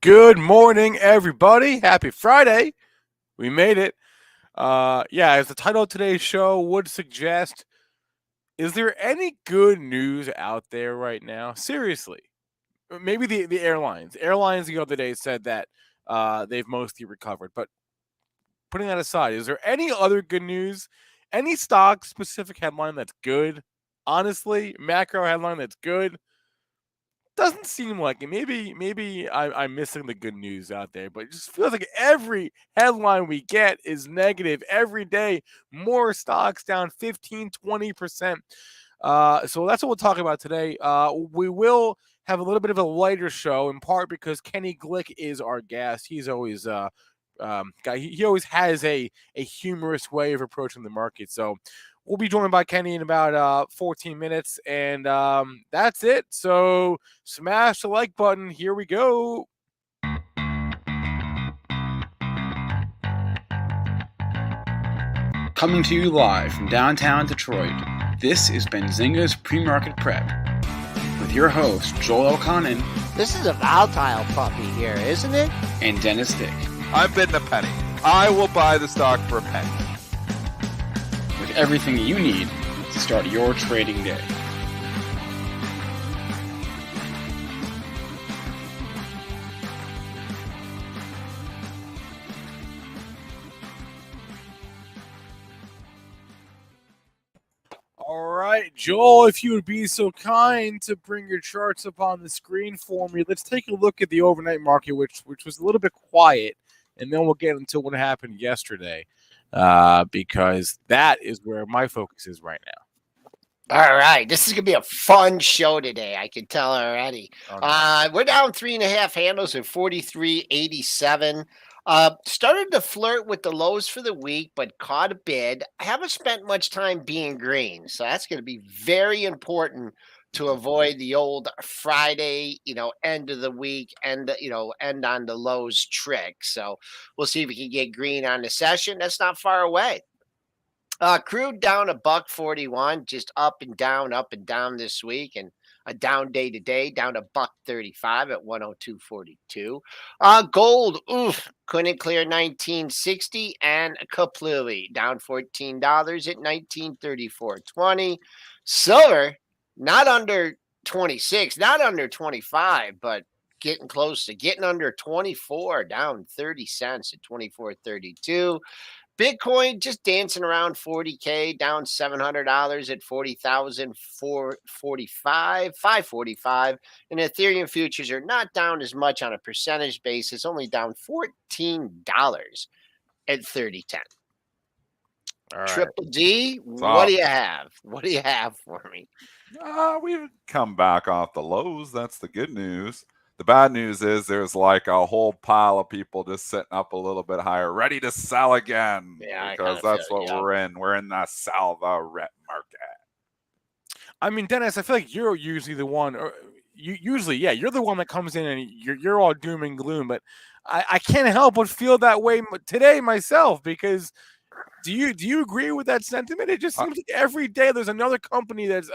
Good morning, everybody. Happy Friday. We made it. As the title of today's show would suggest, is there any good news out there right now? Seriously. Maybe the airlines. Airlines the other day said that they've mostly recovered. But putting that aside, is there any other good news? Any stock specific headline that's good? Honestly, macro headline that's good? Doesn't seem like it. Maybe I'm missing the good news out there, but it just feels like every headline we get is negative every day. More stocks down 15, 20%. So that's what we'll talk about today. We will have a little bit of a lighter show, in part because Kenny Glick is our guest. He's always he always has a humorous way of approaching the market. So we'll be joined by Kenny in about 14 minutes, and that's it. So smash the like button. Here we go. Coming to you live from downtown Detroit, this is Benzinga's PreMarket Prep with your host, Joel Elconin. This is a volatile puppy here, isn't it? And Dennis Dick. I'm bidding a penny. I will buy the stock for a penny. With everything you need to start your trading day. All right, Joel, if you would be so kind to bring your charts up on the screen for me, let's take a look at the overnight market, which was a little bit quiet, and then we'll get into what happened yesterday, because that is where my focus is right now. All right, this is gonna be a fun show today. I can tell already. We're down 3.5 handles at 43.87. Started to flirt with the lows for the week, but caught a bid. I haven't spent much time being green, so that's going to be very important to avoid the old Friday, end of the week, end on the lows trick. So we'll see if we can get green on the session. That's not far away. Crude down $1.41, just up and down this week, and a down day today, down $1.35 at 102.42. Gold, couldn't clear 1960, and completely down $14 at 1934.20. Silver, not under 26, not under 25, but getting close to getting under 24, down 30 cents at 24.32. Bitcoin just dancing around 40K, down $700 at 40,445, 545. And Ethereum futures are not down as much on a percentage basis, only down $14 at 30.10. All right. Triple D, what do you have? What do you have for me? We've come back off the lows. That's the good news. The bad news is there's like a whole pile of people just sitting up a little bit higher, ready to sell again. Yeah, because that's what we're in. We're in the sell the rep market. I mean, Dennis, I feel like you're usually the one, or you're the one that comes in and you're all doom and gloom. But I can't help but feel that way today myself, because do you agree with that sentiment? It just seems like every day there's another company that's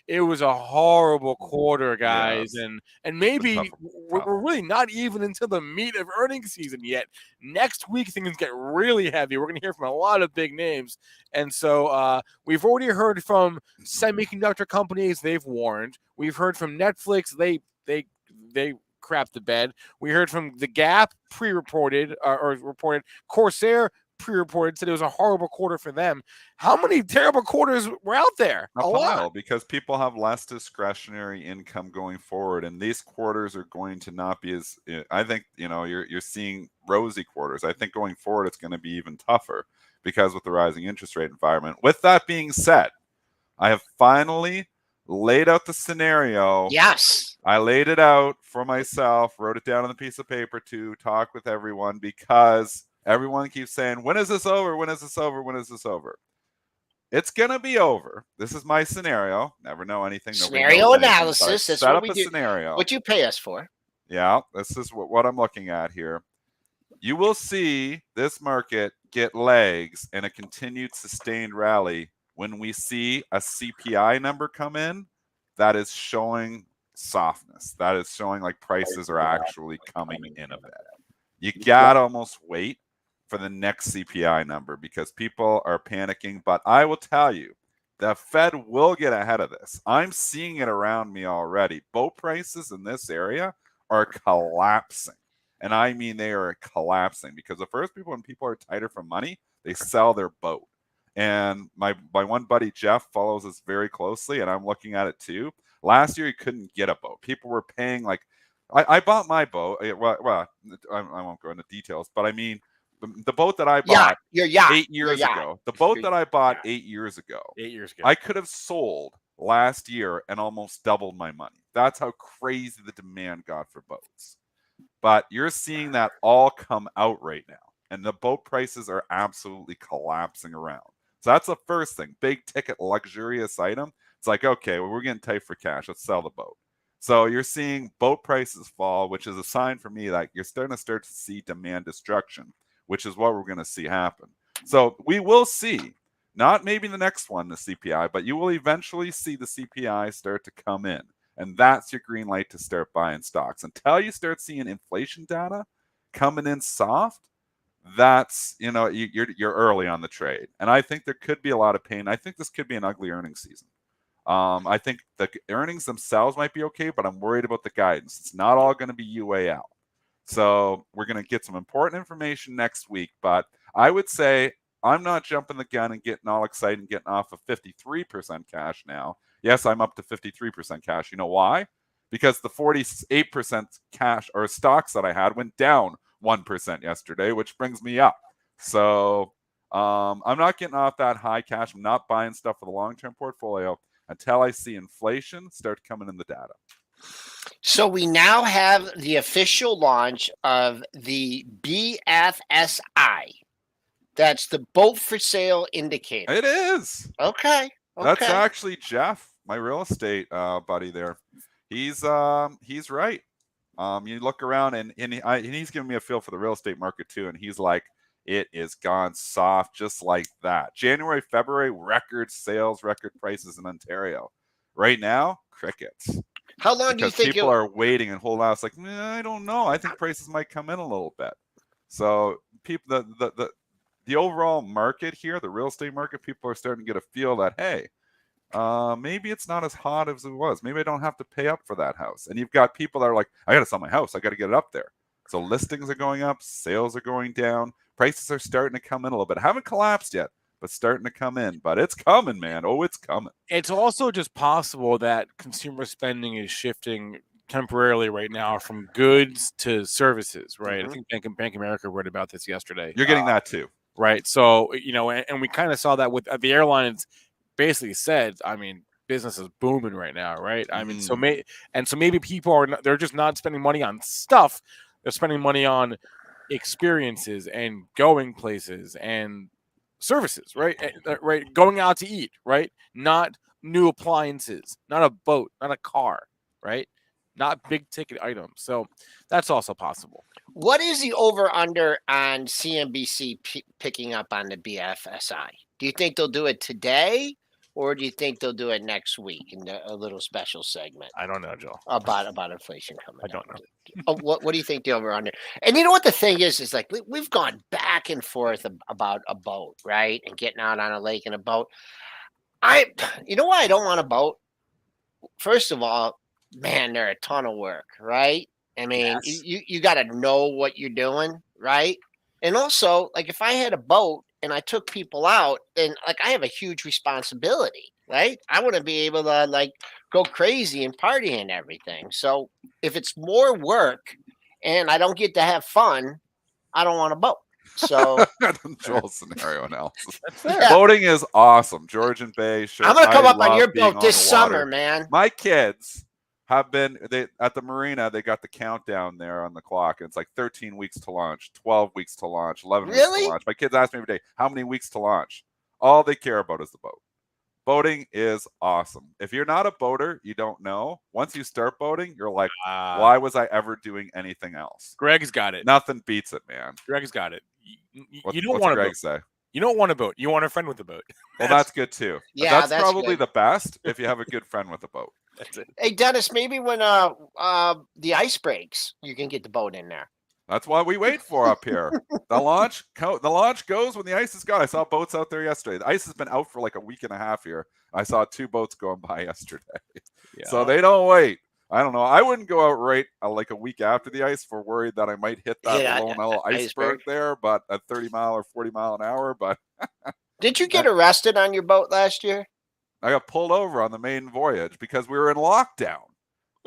it was a horrible quarter, guys, yes. and maybe we're really not even into the meat of earnings season yet. Next week things get really heavy. We're going to hear from a lot of big names, and so we've already heard from semiconductor companies. They've warned. We've heard from Netflix. They crapped the bed. We heard from The Gap pre-reported or reported. Corsair pre-reported said it was a horrible quarter for them. How many terrible quarters were out there? A lot, because people have less discretionary income going forward, and these quarters are going to not be as. I think you're seeing rosy quarters. I think going forward it's going to be even tougher because with the rising interest rate environment. With that being said, I have finally laid out the scenario. Yes, I laid it out for myself, wrote it down on a piece of paper to talk with everyone, because everyone keeps saying, when is this over? When is this over? When is this over? It's going to be over. This is my scenario. Never know anything. Scenario analysis. That's set what up we a do. Scenario. What you pay us for. Yeah, this is what I'm looking at here. You will see this market get legs and a continued sustained rally when we see a CPI number come in that is showing softness. That is showing like prices are actually coming in a bit. You gotta almost wait for the next CPI number because people are panicking. But I will tell you, the Fed will get ahead of this. I'm seeing it around me already. Boat prices in this area are collapsing. And I mean they are collapsing because the first people, when people are tighter for money, they sell their boat. And my one buddy, Jeff, follows us very closely, and I'm looking at it too. Last year, he couldn't get a boat. People were paying like, I bought my boat. Well, I won't go into details, but I mean, the boat that I bought your yacht. 8 years ago, the boat that I bought 8 years ago, I could have sold last year and almost doubled my money. That's how crazy the demand got for boats. But you're seeing that all come out right now, and the boat prices are absolutely collapsing around. So that's the first thing. Big ticket, luxurious item. It's like, okay, well, we're getting tight for cash. Let's sell the boat. So you're seeing boat prices fall, which is a sign for me that you're starting to see demand destruction, which is what we're going to see happen. So we will see, not maybe the next one, the CPI, but you will eventually see the CPI start to come in. And that's your green light to start buying stocks. Until you start seeing inflation data coming in soft, that's, you're early on the trade. And I think there could be a lot of pain. I think this could be an ugly earnings season. I think the earnings themselves might be okay, but I'm worried about the guidance. It's not all going to be UAL. So we're going to get some important information next week. But I would say I'm not jumping the gun and getting all excited and getting off of 53% cash now. Yes, I'm up to 53% cash. You know why? Because the 48% cash or stocks that I had went down 1% yesterday, which brings me up. So I'm not getting off that high cash. I'm not buying stuff for the long-term portfolio until I see inflation start coming in the data. So we now have the official launch of the BFSI. That's the boat for sale indicator. It is. Okay. That's actually Jeff, my real estate buddy there. He's right. You look around and he's giving me a feel for the real estate market too, and he's like, it is gone soft just like that. January, February, record sales, record prices in Ontario. Right now, crickets. How long do you think people are waiting and holding out? It's like, I don't know. I think prices might come in a little bit. So people, the overall market here, the real estate market, people are starting to get a feel that, hey, maybe it's not as hot as it was. Maybe I don't have to pay up for that house. And you've got people that are like, I got to sell my house. I got to get it up there. So listings are going up, sales are going down, prices are starting to come in a little bit. Haven't collapsed yet, but starting to come in. But it's coming, man. Oh, it's coming. It's also just possible that consumer spending is shifting temporarily right now from goods to services, right? Mm-hmm. I think Bank of America wrote about this yesterday. You're getting that too. Right. So, and we kind of saw that with the airlines basically said, I mean, business is booming right now, right? I mean, so maybe people they're just not spending money on stuff. They're spending money on experiences and going places and services, right? Right. Going out to eat, right? Not new appliances, not a boat, not a car, right? Not big ticket items. So that's also possible. What is the over-under on CNBC picking up on the BFSI? Do you think they'll do it today, or do you think they'll do it next week in a little special segment? I don't know, Joe. About inflation coming. I don't know. What do you think the over-under? And you know what the thing is like we've gone back and forth about a boat, right? And getting out on a lake in a boat. You know why I don't want a boat? First of all, man, they're a ton of work, right? I mean, yes. you got to know what you're doing, right? And also, like, if I had a boat and I took people out, then, like, I have a huge responsibility, right? I want to be able to, like, go crazy and party and everything. So if it's more work and I don't get to have fun, I don't want a boat. So Joel's scenario analysis. Yeah. Boating is awesome. Georgian Bay. Sure, I'm going to come up on your boat this summer, man. My kids have been at the marina. They got the countdown there on the clock. And it's like 13 weeks to launch, 12 weeks to launch, 11 weeks to launch. My kids ask me every day, how many weeks to launch? All they care about is the boat. Boating is awesome. If you're not a boater, you don't know. Once you start boating, you're like, why was I ever doing anything else? Greg's got it. Nothing beats it, man. Greg's got it. You don't want Greg say? You don't want a boat. You want a friend with a boat. Well, that's good too. Yeah, that's probably good. the best if you have a good friend with a boat. That's it. Hey, Dennis, maybe when the ice breaks, you can get the boat in there. That's why we wait for up here. The launch goes when the ice is gone. I saw boats out there yesterday. The ice has been out for like a week and a half here. I saw 2 boats going by yesterday. Yeah. So they don't wait. I don't know. I wouldn't go out right like a week after the ice for worried that I might hit that lone iceberg there, but at 30 mile or 40 mile an hour. But did you get arrested on your boat last year? I got pulled over on the main voyage because we were in lockdown.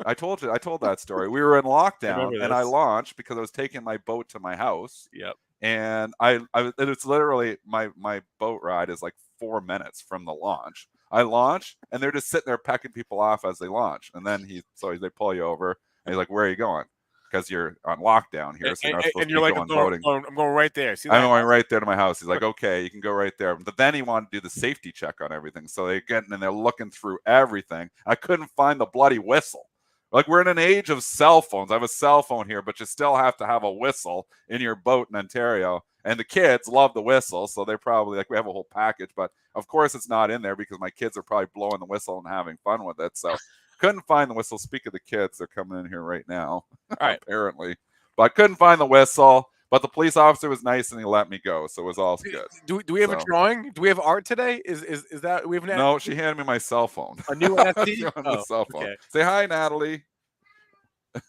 I told that story. We were in lockdown and I launched because I was taking my boat to my house. Yep. And it's literally my boat ride is like 4 minutes from the launch. I launch and they're just sitting there pecking people off as they launch. And then they pull you over and he's like, "Where are you going?" Because you're on lockdown here, so you're not supposed to be going boating. I'm going right there. See I'm going right there to my house. He's like, "Okay, you can go right there." But then he wanted to do the safety check on everything. So they get in and they're looking through everything. I couldn't find the bloody whistle. Like, we're in an age of cell phones. I have a cell phone here, but you still have to have a whistle in your boat in Ontario. And the kids love the whistle, so they're probably like, we have a whole package. But of course, it's not in there because my kids are probably blowing the whistle and having fun with it. So couldn't find the whistle. Speak of the kids, they're coming in here right now, apparently. But couldn't find the whistle. But the police officer was nice and he let me go, so it was all good. Do we have a drawing? Do we have art today? Is that we have an No? She handed me my cell phone. A new NFT? The cell phone. Okay. Say hi, Natalie.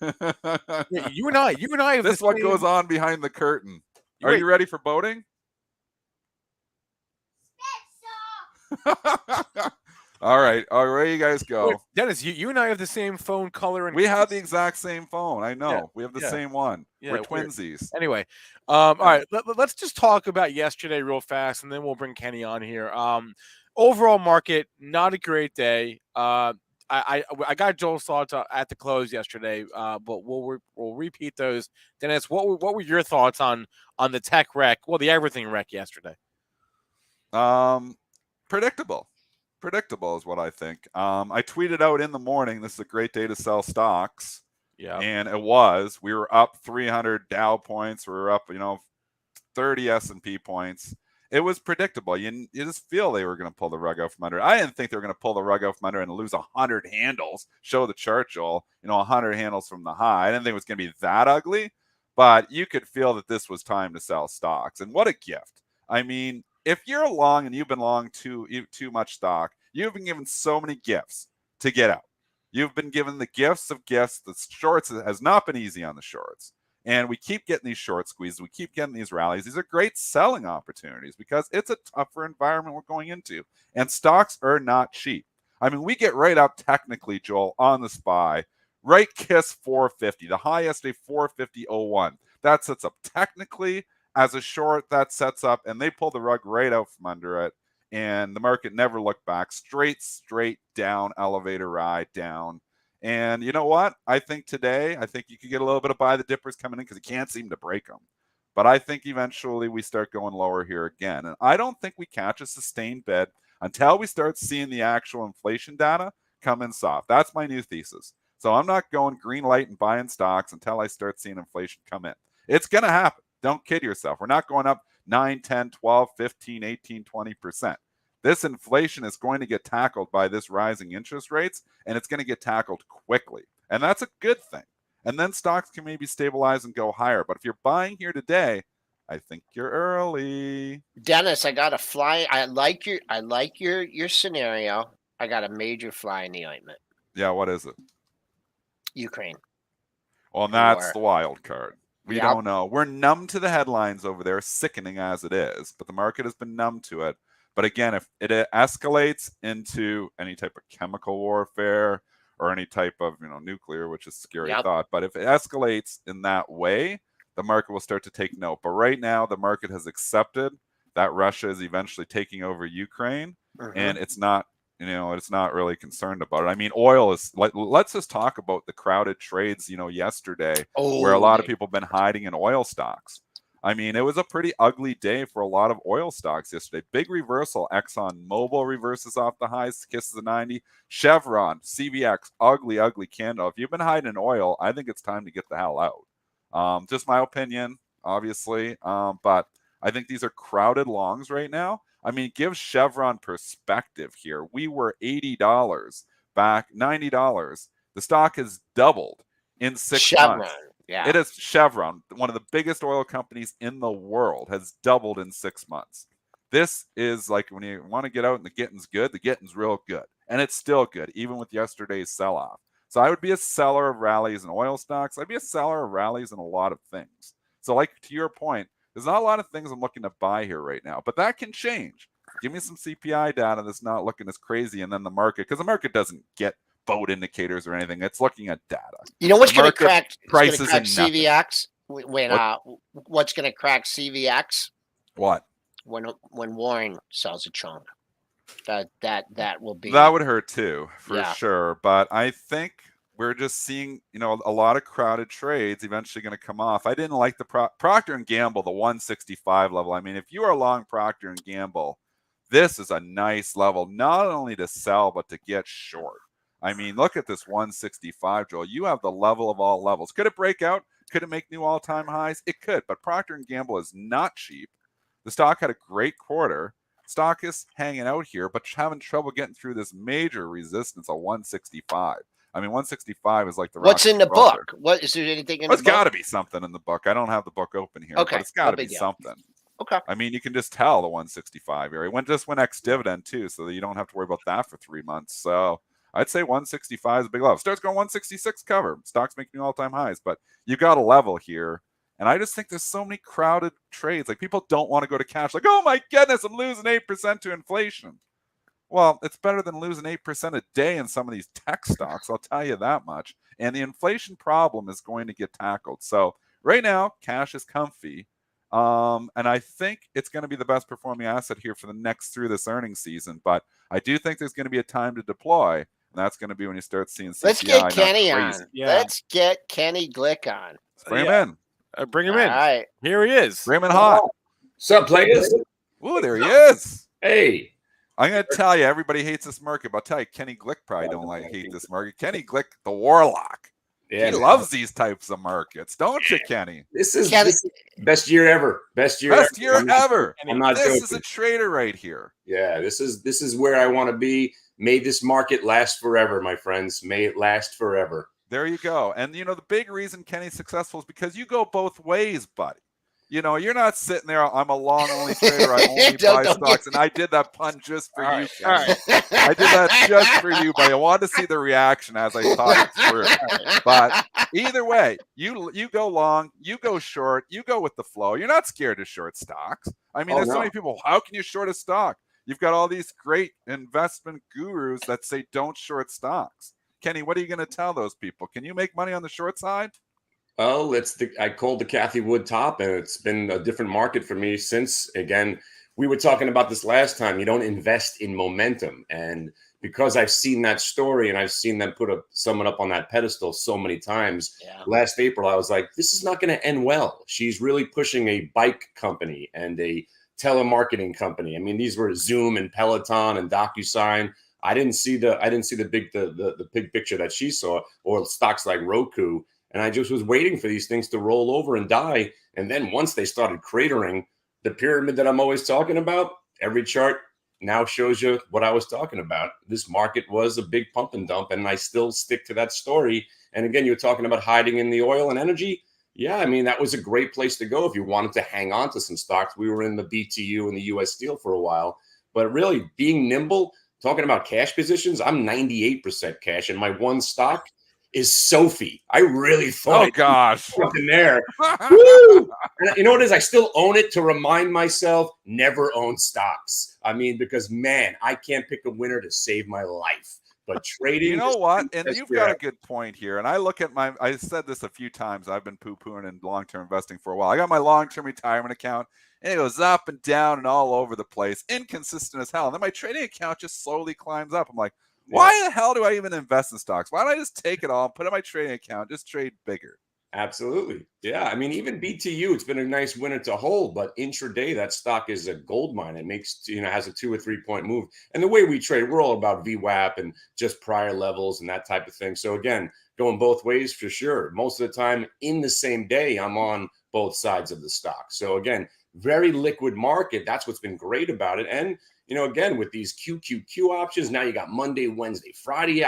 Yeah, you and I. Have this is what goes on behind the curtain. Are you ready for boating? All right, where you guys go? Wait, Dennis, you and I have the same phone color, and we have the exact same phone. I know. Yeah, we have the same one. Yeah, we're twinsies. Anyway, all right, let's just talk about yesterday real fast, and then we'll bring Kenny on here. Overall market, not a great day. I got Joel's thoughts at the close yesterday, but we'll repeat those. Dennis, what were your thoughts on the tech wreck? Well, the everything wreck yesterday. Predictable is what I think. I tweeted out in the morning, this is a great day to sell stocks. Yeah. And it was. We were up 300 Dow points. We were up, 30 S&P points. It was predictable. You just feel they were going to pull the rug out from under. I didn't think they were going to pull the rug out from under and lose 100 handles. Show the chart, Joel. 100 handles from the high. I didn't think it was going to be that ugly, but you could feel that this was time to sell stocks. And what a gift. I mean, if you're long and you've been long too much stock, you've been given so many gifts to get out. You've been given the gifts of gifts. The shorts has not been easy on the shorts. And we keep getting these short squeezes. We keep getting these rallies. These are great selling opportunities because it's a tougher environment we're going into. And stocks are not cheap. I mean, we get right up technically, Joel, on the SPY. Right kiss 450. The high yesterday, 450.01. That sets up technically as a short. That sets up, and they pull the rug right out from under it. And the market never looked back. Straight down, elevator ride down. And you know what? I think today, you could get a little bit of buy the dippers coming in because you can't seem to break them. But I think eventually we start going lower here again. And I don't think we catch a sustained bid until we start seeing the actual inflation data come in soft. That's my new thesis. So I'm not going green light and buying stocks until I start seeing inflation come in. It's going to happen. Don't kid yourself. We're not going up 9, 10, 12, 15, 18, 20%. This inflation is going to get tackled by this rising interest rates, and it's going to get tackled quickly. And that's a good thing. And then stocks can maybe stabilize and go higher. But if you're buying here today, I think you're early. Dennis, I got a fly. I like your scenario. I got a major fly in the ointment. Yeah, what is it? Ukraine. Well, that's the wild card. We don't know. We're numb to the headlines over there, sickening as it is, but the market has been numb to it. But again, if it escalates into any type of chemical warfare or any type of nuclear, which is a scary thought, but if it escalates in that way, the market will start to take note. But right now, the market has accepted that Russia is eventually taking over Ukraine, and it's not, it's not really concerned about it. I mean, oil is let's just talk about the crowded trades, yesterday, where a lot of people have been hiding in oil stocks. I mean, it was a pretty ugly day for a lot of oil stocks yesterday. Big reversal. Exxon Mobil reverses off the highs, kisses the 90. Chevron, CVX, ugly candle. If you've been hiding in oil, I think it's time to get the hell out. Just my opinion, obviously. But I think these are crowded longs right now. I mean, give Chevron perspective here. We were $80 back $90. The stock has doubled in 6 Chevron. months. Yeah. It is Chevron, one of the biggest oil companies in the world, has doubled in 6 months. This is like when you want to get out and the getting's good, the getting's real good. And it's still good, even with yesterday's sell-off. So I would be a seller of rallies in oil stocks. I'd be a seller of rallies in a lot of things. So like to your point, there's not a lot of things I'm looking to buy here right now, but that can change. Give me some CPI data that's not looking as crazy, and then the market, because the market doesn't get boat indicators or anything. It's looking at data. You know what's going to market crack prices and CVX when what's going to crack CVX? What? When Warren sells a chunk. That will be. That would hurt too, for Yeah. sure. But I think we're just seeing, a lot of crowded trades eventually going to come off. I didn't like the Procter & Gamble, the 165 level. I mean, if you are long Procter & Gamble, this is a nice level, not only to sell, but to get short. I mean, look at this 165, Joel. You have the level of all levels. Could it break out? Could it make new all-time highs? It could, but Procter & Gamble is not cheap. The stock had a great quarter. Stock is hanging out here, but having trouble getting through this major resistance of 165. I mean, 165 is like the What's in the book? What is there anything in There's the book? got to be something in the book. I don't have the book open here, Okay, but it's got to no be big deal. something. Okay. I mean, you can just tell the 165 area. Just went ex-dividend too, so that you don't have to worry about that for 3 months. So I'd say 165 is a big level. Starts going 166 cover. Stocks make new all-time highs, but you got a level here. And I just think there's so many crowded trades. Like, people don't want to go to cash. Like, oh my goodness, I'm losing 8% to inflation. Well, it's better than losing 8% a day in some of these tech stocks, I'll tell you that much. And the inflation problem is going to get tackled. So right now, cash is comfy. And I think it's going to be the best performing asset here for the next through this earnings season. But I do think there's going to be a time to deploy. And that's going to be when you start seeing CPI. Let's get Kenny on. Yeah. Let's get Kenny Glick on. Bring him in. Bring him All in. right. Here he is. Bring him in hot. What's up, players? Ooh, there he is. Hey. I'm going to tell you, everybody hates this market, but I'll tell you, Kenny Glick probably don't hate this market. Kenny Glick, the warlock. Yeah, he loves these types of markets, don't you, Kenny? This is best year ever. Best year ever. I'm not joking. This is a trader right here. Yeah, this is where I want to be. May this market last forever, my friends. May it last forever. There you go. And, the big reason Kenny's successful is because you go both ways, buddy. You're not sitting there, I'm a long-only trader, I only buy stocks. And I did that pun just for you, Kenny. I did that just for you, buddy. I wanted to see the reaction as I thought it through. But either way, you go long, you go short, you go with the flow. You're not scared to short stocks. I mean, so many people, how can you short a stock? You've got all these great investment gurus that say don't short stocks. Kenny, what are you going to tell those people? Can you make money on the short side? Well, I called the Cathie Wood top, and it's been a different market for me since. Again, we were talking about this last time. You don't invest in momentum. And because I've seen that story and I've seen them put someone up on that pedestal so many times, last April, I was like, this is not going to end well. She's really pushing a bike company and a telemarketing company. I mean, these were Zoom and Peloton and DocuSign. I didn't see the big picture that she saw, or stocks like Roku. And I just was waiting for these things to roll over and die. And then once they started cratering, the pyramid that I'm always talking about, every chart now shows you what I was talking about. This market was a big pump and dump, and I still stick to that story. And again, you were talking about hiding in the oil and energy. Yeah, I mean, that was a great place to go if you wanted to hang on to some stocks. We were in the BTU and the US Steel for a while. But really, being nimble, talking about cash positions, I'm 98% cash, and my one stock is Sophie. I really thought something there. Woo! And you know what it is? I still own it to remind myself, never own stocks. I mean, because, man, I can't pick a winner to save my life. But trading, you know what? And you've got a good point here. And I look at I said this a few times. I've been poo-pooing in long-term investing for a while. I got my long-term retirement account, and it goes up and down and all over the place, inconsistent as hell. And then my trading account just slowly climbs up. I'm like, why the hell do I even invest in stocks? Why don't I just take it all and put it in my trading account, just trade bigger? Absolutely. Yeah. I mean, even BTU, it's been a nice winner to hold, but intraday, that stock is a gold mine. It makes, has a 2 or 3 point move. And the way we trade, we're all about VWAP and just prior levels and that type of thing. So again, going both ways for sure. Most of the time in the same day, I'm on both sides of the stock. So again, very liquid market. That's what's been great about it. And, again, with these QQQ options, now you got Monday, Wednesday, Friday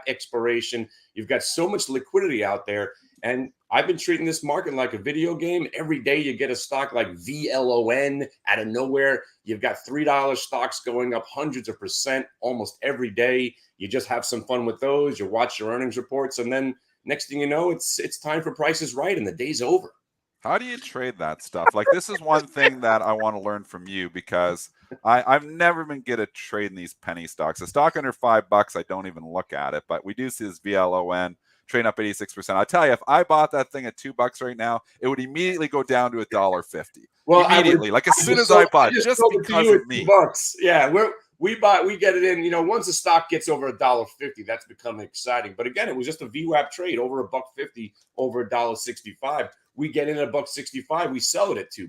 expiration. You've got so much liquidity out there. And I've been treating this market like a video game. Every day you get a stock like VLON out of nowhere. You've got $3 stocks going up hundreds of percent almost every day. You just have some fun with those. You watch your earnings reports, and then next thing you know, it's time for prices right, and the day's over. How do you trade that stuff? Like, this is one thing that I want to learn from you, because I've never been good at trading these penny stocks. A stock under $5, I don't even look at it, but we do see this VLON trading up 86%. I tell you, if I bought that thing at $2 right now, it would immediately go down to $1.50. Well, immediately, like as soon as I bought, just because of me. $2. Yeah, we get it in. Once the stock gets over $1.50, that's becoming exciting. But again, it was just a VWAP trade over $1.50 over $1.65. We get in at $1.65, we sell it at $2.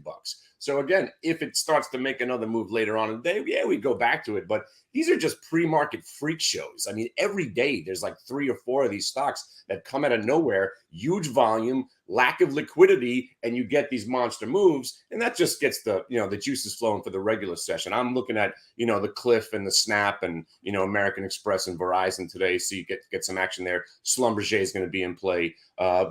So again, if it starts to make another move later on in the day, yeah, we go back to it. But these are just pre-market freak shows. I mean, every day there's like 3 or 4 of these stocks that come out of nowhere, huge volume, lack of liquidity, and you get these monster moves, and that just gets the juices flowing for the regular session. I'm looking at the Cliff and the Snap and American Express and Verizon today, so you get some action there. Schlumberger is going to be in play.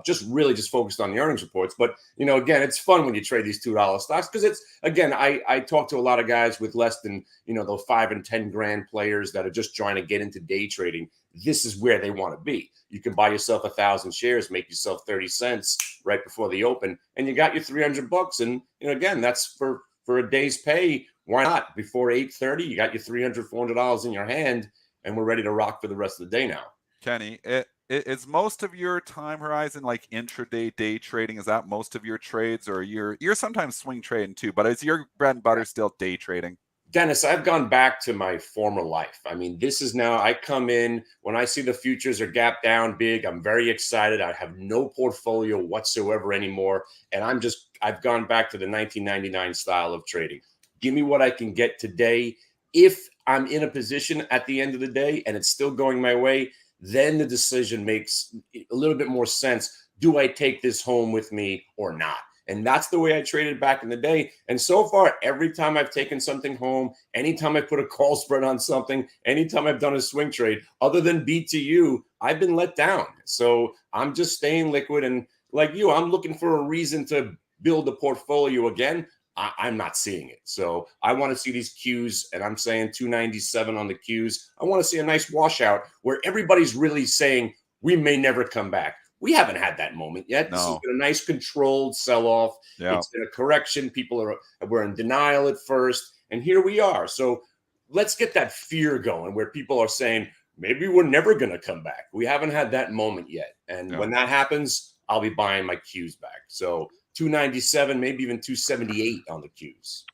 Just focused on the earnings reports. But again, it's fun when you trade these $2 stocks, because it's, again, I talk to a lot of guys with less than those 5 and 10 grand players that are just trying to get into day trading. This is where they want to be. You can buy yourself 1,000 shares, make yourself 30 cents right before the open, and you got your $300. And again, that's for a day's pay. Why not? Before 8:30, you got your $300, $400 in your hand, and we're ready to rock for the rest of the day now. Kenny, is most of your time horizon like intraday day trading? Is that most of your trades, or you're sometimes swing trading too? But is your bread and butter still day trading? Dennis, I've gone back to my former life. I mean, this is now, I come in when I see the futures are gap down big. I'm very excited. I have no portfolio whatsoever anymore. And I've gone back to the 1999 style of trading. Give me what I can get today. If I'm in a position at the end of the day and it's still going my way, then the decision makes a little bit more sense. Do I take this home with me or not? And that's the way I traded back in the day. And so far, every time I've taken something home, anytime I put a call spread on something, anytime I've done a swing trade, other than BTU, I've been let down. So I'm just staying liquid. And like you, I'm looking for a reason to build a portfolio again. I'm not seeing it. So I want to see these Qs, and I'm saying 297 on the Qs. I want to see a nice washout where everybody's really saying we may never come back. We haven't had that moment yet. This has been a nice controlled sell-off. Yeah. It's been a correction. People were in denial at first, and here we are. So let's get that fear going where people are saying, maybe we're never going to come back. We haven't had that moment yet. And when that happens, I'll be buying my Qs back. So 297, maybe even 278 on the Qs.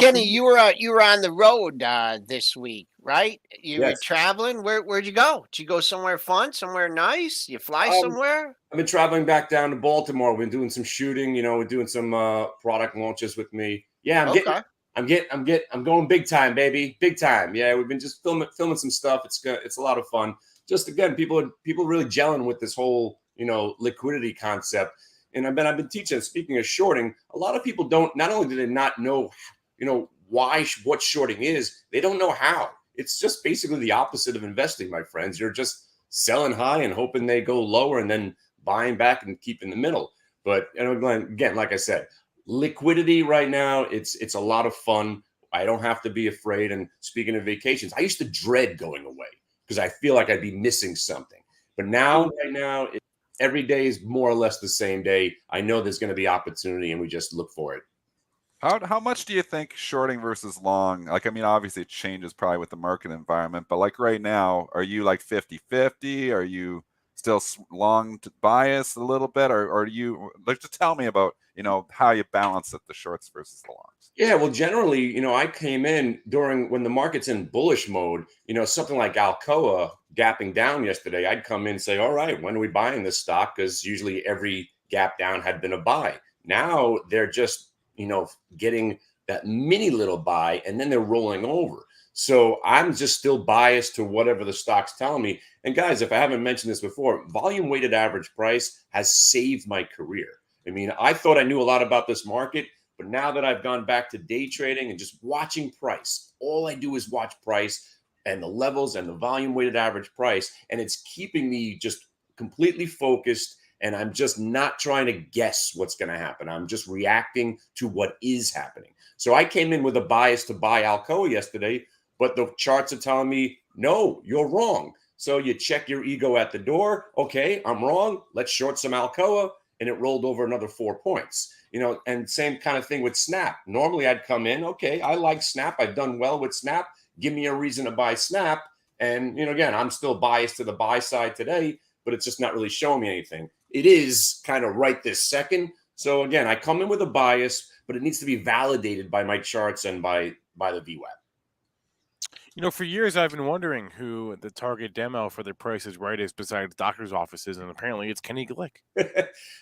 Kenny, you were on the road this week, right? You were traveling. Where'd you go? Did you go somewhere fun, somewhere nice? You fly somewhere? I've been traveling back down to Baltimore. We've been doing some shooting. We're doing some product launches with me. Yeah, I'm going big time, baby, big time. Yeah, we've been just filming some stuff. It's a lot of fun. Just again, people really gelling with this whole liquidity concept. And I've been teaching. Speaking of shorting, a lot of people not only do they not know what shorting is, they don't know how. It's just basically the opposite of investing, my friends. You're just selling high and hoping they go lower and then buying back and keep in the middle. But again, like I said, liquidity right now, it's a lot of fun. I don't have to be afraid. And speaking of vacations, I used to dread going away because I feel like I'd be missing something. But right now, every day is more or less the same day. I know there's going to be opportunity, and we just look for it. How much do you think shorting versus long? Like, I mean, obviously it changes probably with the market environment, but like right now, are you like 50-50? Are you still long bias a little bit? Or do you like to tell me about, how you balance it, the shorts versus the longs? Yeah, well, generally, I came in when the market's in bullish mode, something like Alcoa gapping down yesterday, I'd come in and say, all right, when are we buying this stock? Because usually every gap down had been a buy. Now they're just, getting that mini little buy, and then they're rolling over. So I'm just still biased to whatever the stock's telling me. And guys, if I haven't mentioned this before, volume weighted average price has saved my career. I mean, I thought I knew a lot about this market. But now that I've gone back to day trading and just watching price, all I do is watch price and the levels and the volume weighted average price. And it's keeping me just completely focused. And I'm just not trying to guess what's going to happen. I'm just reacting to what is happening. So I came in with a bias to buy Alcoa yesterday, but the charts are telling me, no, you're wrong. So you check your ego at the door. Okay, I'm wrong. Let's short some Alcoa. And it rolled over another 4 points. And same kind of thing with Snap. Normally I'd come in, okay, I like Snap. I've done well with Snap. Give me a reason to buy Snap. And, again, I'm still biased to the buy side today, but it's just not really showing me anything. It is kind of right this second. So, again, I come in with a bias, but it needs to be validated by my charts and by the VWAP. For years I've been wondering who the target demo for the Price is Right is besides doctor's offices, and apparently it's Kenny Glick.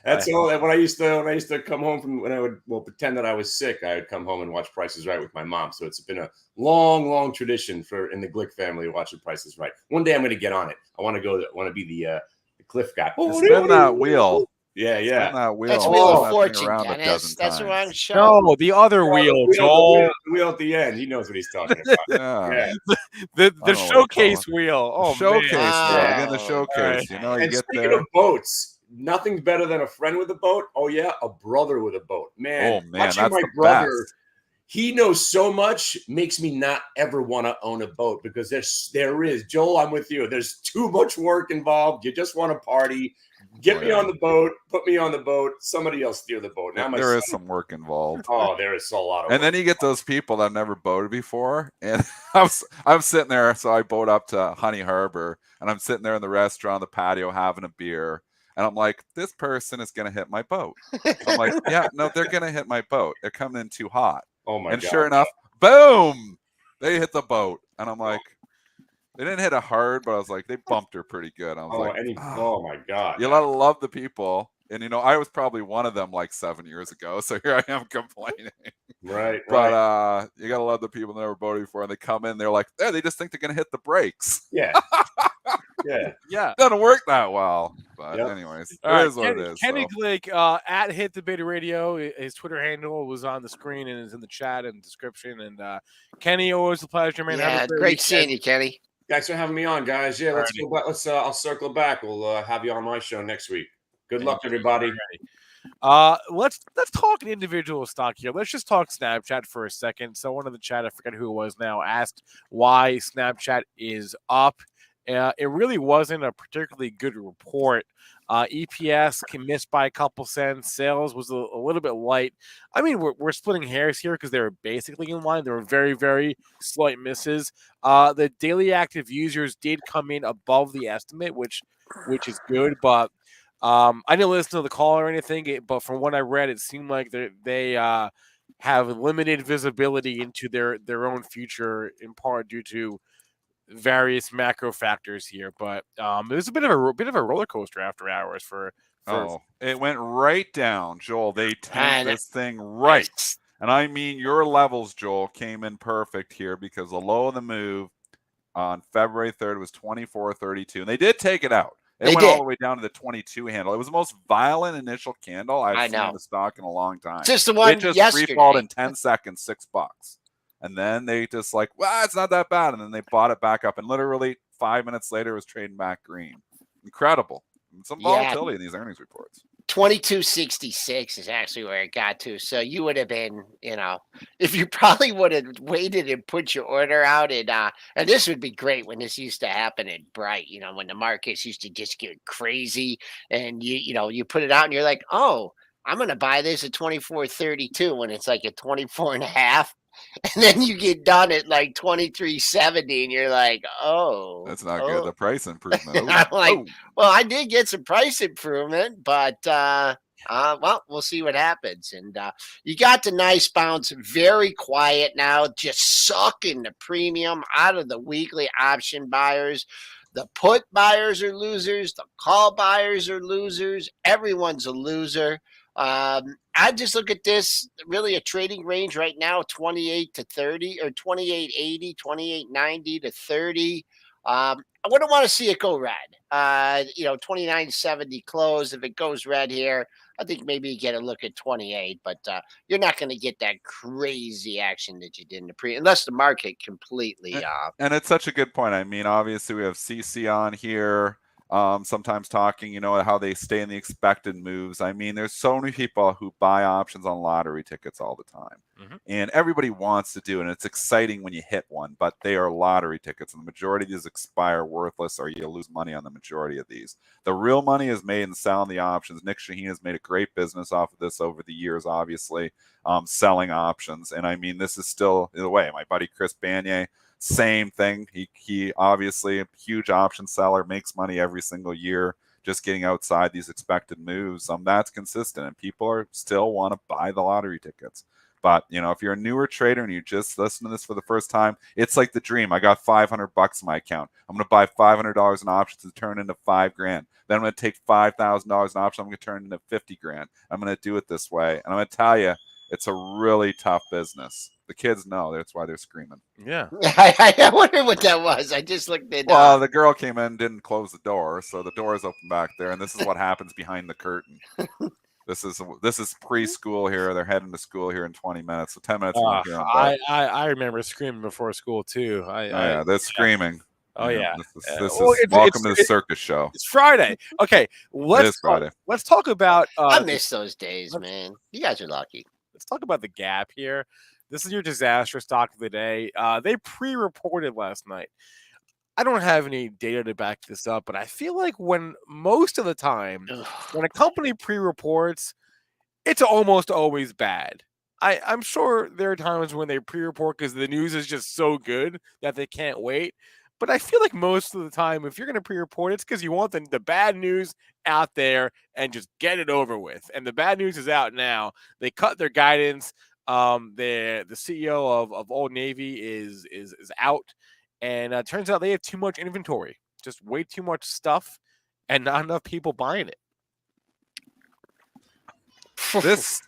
That's all. When I used to come home from when I would pretend that I was sick, I would come home and watch Price is Right with my mom. So it's been a long, long tradition in the Glick family watching Price is Right. One day I'm going to get on it. I want to be the Cliff guy. Spin that wheel. Yeah. Spin that wheel. That's Wheel of that Fortune, around Dennis. That's the wrong show. No, the other wheel, Joel. The wheel at the end. He knows what he's talking about. Yeah. The showcase wheel. Oh, showcase man. wheel. Wow. Again, the showcase. You And get speaking there. of boats, nothing's better than a friend with a boat. Oh yeah, a brother with a boat. Man, Oh, man, watching that's my the brother, best. he knows so much, makes me not ever want to own a boat because there is, Joel, I'm with you. There's too much work involved. You just want to party. Get me on the boat, put me on the boat, somebody else steer the boat. Now There is some work involved. Oh, there is a lot of And work. then you get those people that have never boated before. And I'm sitting there, so I boat up to Honey Harbor, and I'm sitting there in the restaurant, on the patio, having a beer. And I'm like, this person is going to hit my boat. I'm like, yeah, no, they're going to hit my boat. They're coming in too hot. Oh my And God. sure enough, boom, they hit the boat. And I'm like, they didn't hit it hard, but I was like, they bumped her pretty good. I was oh my God. you gotta love the people. And I was probably one of them like 7 years ago. So here I am complaining. Right. But you gotta love the people that never voted before, and they come in, they're like, they just think they're gonna hit the brakes. Yeah. Yeah. It doesn't work that well. But Yep. anyways, it All right, is what it is. Kenny So. Glick at Hit the Beta Radio. His Twitter handle was on the screen and is in the chat and description. And Kenny, always a pleasure, man. Yeah, Have a great seeing you, Kenny. Thanks for having me on, guys. Yeah, let's go back. I'll circle back. We'll have you on my show next week. Good luck, everybody. Let's talk an individual stock here. Let's just talk Snapchat for a second. So one of the chat, I forget who it was now, asked why Snapchat is up. It really wasn't a particularly good report. EPS can miss by a couple cents. Sales was a little bit light. I mean, we're splitting hairs here because they were basically in line. There were very, very slight misses. The daily active users did come in above the estimate, which is good. But I didn't listen to the call or anything. But from what I read, it seemed like they have limited visibility into their own future, in part due to various macro factors here, but it was a bit of a roller coaster after hours for it went right down, Joel. They tanked this thing right. And I mean, your levels, Joel, came in perfect here because the low of the move on February 3rd was 24.32, and they did take it out. It went all the way down to the 22 handle. It was the most violent initial candle I've seen in the stock in a long time. Just the one it just yesterday. free-falled in 10 seconds, $6. And then they just like, well, it's not that bad. And then they bought it back up. And literally 5 minutes later, it was trading back green. Incredible. Some volatility in these earnings reports. 22.66 is actually where it got to. So you would have been, if you probably would have waited and put your order out. And this would be great when this used to happen at Bright, when the markets used to just get crazy. And, you put it out and you're like, oh, I'm going to buy this at 24.32 when it's like at 24.5. And then you get done at like 23.70 and you're like, oh, that's not good. The price improvement. I'm like, well, I did get some price improvement, but well, we'll see what happens. And you got the nice bounce, very quiet now, just sucking the premium out of the weekly option buyers. The put buyers are losers. The call buyers are losers. Everyone's a loser. I just look at this really a trading range right now, 28 to 30 or 28.80, 28.90 to 30. I wouldn't want to see it go red. 29.70 close. If it goes red here, I think maybe you get a look at 28, but you're not going to get that crazy action that you did in the pre, unless the market completely. And it's such a good point. I mean, obviously we have CC on here, sometimes talking, how they stay in the expected moves. I mean, there's so many people who buy options on lottery tickets all the time, and everybody wants to do it. And it's exciting when you hit one, but they are lottery tickets, and the majority of these expire worthless, or you lose money on the majority of these. The real money is made in selling the options. Nick Shaheen has made a great business off of this over the years, obviously, selling options. And I mean, this is still the way. My buddy Chris Banier, same thing. He obviously a huge option seller, makes money every single year just getting outside these expected moves. That's consistent, and people still want to buy the lottery tickets. But if you're a newer trader and you just listen to this for the first time, it's like the dream. I got $500 in my account. I'm going to buy $500 in options to turn into $5,000. Then I'm going to take $5,000 in options. I'm going to turn into $50,000. I'm going to do it this way, and I'm going to tell you, it's a really tough business. The kids know. That's why they're screaming. Yeah. I wonder what that was. I just looked at. Well, the girl came in, didn't close the door, so the door is open back there, and this is what happens behind the curtain. This is preschool here. They're heading to school here in 20 minutes. So 10 minutes. I remember screaming before school too. They're screaming. Oh yeah. This is welcome to the circus show. It's Friday. Okay, let's talk about. I miss those days, man. You guys are lucky. Let's talk about the Gap here. This is your disaster stock of the day. They pre-reported last night. I don't have any data to back this up, but I feel like most of the time when a company pre-reports, it's almost always bad. I'm sure there are times when they pre-report because the news is just so good that they can't wait. But I feel like most of the time, if you're going to pre-report, it's because you want the bad news out there and just get it over with. And the bad news is out now. They cut their guidance. The CEO of Old Navy is out, and it turns out they have too much inventory, just way too much stuff, and not enough people buying it.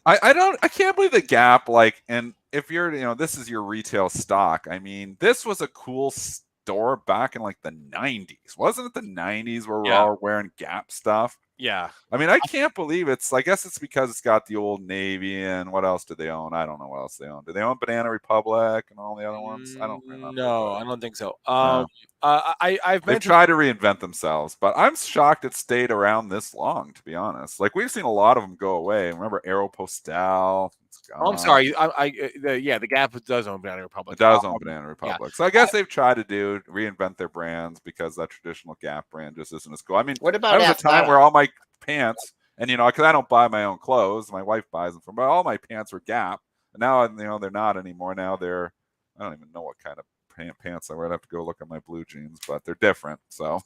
I can't believe the Gap, and if you're, this is your retail stock. I mean, this was a cool store back in the 90s. Wasn't it the 90s where we're all wearing Gap stuff? Yeah. I mean, I can't believe I guess it's because it's got the Old Navy, and what else do they own? I don't know what else they own. Do they own Banana Republic and all the other ones? I don't remember. No, I don't think so. They've tried to reinvent themselves, but I'm shocked it stayed around this long, to be honest. We've seen a lot of them go away. Remember Aeropostale? I'm sorry. The Gap does own Banana Republic. It does own Banana Republic. Yeah. So I guess they've tried to reinvent their brands because that traditional Gap brand just isn't as cool. I mean, what about there was a time where all my pants, and because I don't buy my own clothes, my wife buys them from, but all my pants were Gap. And now they're not anymore. Now I don't even know what kind of pants I wear. I'd have to go look at my blue jeans, but they're different. So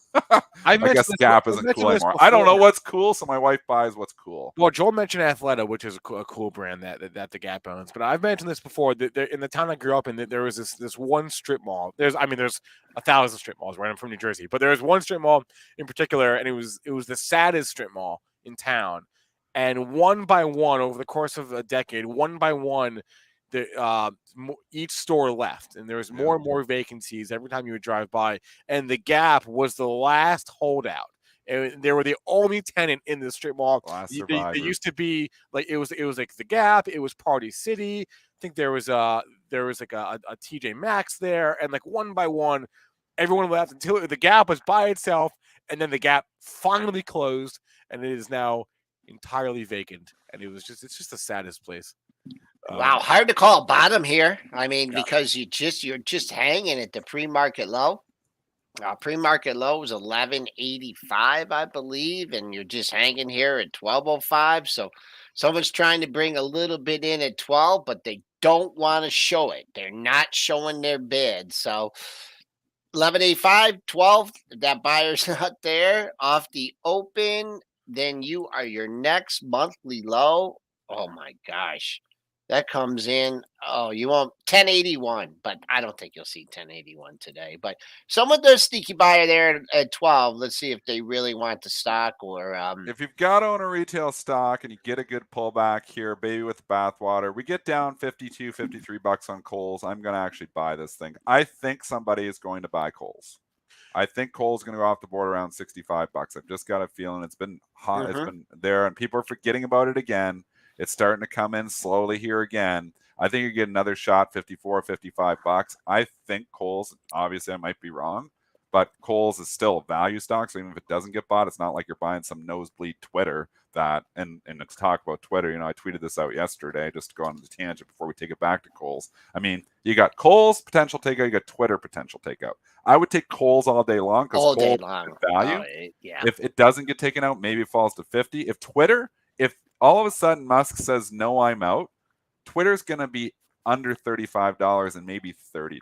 I guess Gap isn't cool anymore. I don't know what's cool, so my wife buys what's cool. Well, Joel mentioned Athleta, which is a cool brand that the Gap owns. But I've mentioned this before. That in the town I grew up in, there was this one strip mall. There's 1,000 strip malls, right? I'm from New Jersey, but there was one strip mall in particular, and it was the saddest strip mall in town. And one by one, over the course of a decade, one by one, each store left, and there was more and more vacancies every time you would drive by. And the Gap was the last holdout. And they were the only tenant in the strip mall. They used to be it was like the Gap. It was Party City. I think there was a TJ Maxx there, and one by one, everyone left until the Gap was by itself, and then the Gap finally closed, and it is now entirely vacant. And it's just the saddest place. Wow, hard to call bottom here. I mean, because you're just hanging at the pre-market low. Pre-market low was 1185, I believe, and you're just hanging here at 1205. So someone's trying to bring a little bit in at 12, but they don't want to show it. They're not showing their bid. So 1185, 12, that buyer's not there off the open, then you are your next monthly low. Oh my gosh. That comes in. Oh, you want 1081, but I don't think you'll see 1081 today. But someone does sneaky buyer there at 12. Let's see if they really want the stock or. If you've got to own a retail stock and you get a good pullback here, baby with bathwater, we get down $52, $53 on Kohl's. I'm going to actually buy this thing. I think somebody is going to buy Kohl's. I think coal's going to go off the board around $65. I've just got a feeling it's been hot. Mhm. It's been there, and people are forgetting about it again. It's starting to come in slowly here again. I think you get another shot, $54, $55. I think coal's, obviously I might be wrong, but coal's is still a value stock. So even if it doesn't get bought, it's not like you're buying some nosebleed Twitter that, and to talk about Twitter, I tweeted this out yesterday, just to go on the tangent before we take it back to coal's. I mean, you got coal's potential takeout, you got Twitter potential takeout. I would take coal's all day long because All day coal long. value. Yeah. If it doesn't get taken out, maybe it falls to 50. If all of a sudden Musk says, no, I'm out, Twitter's going to be under $35 and maybe $30.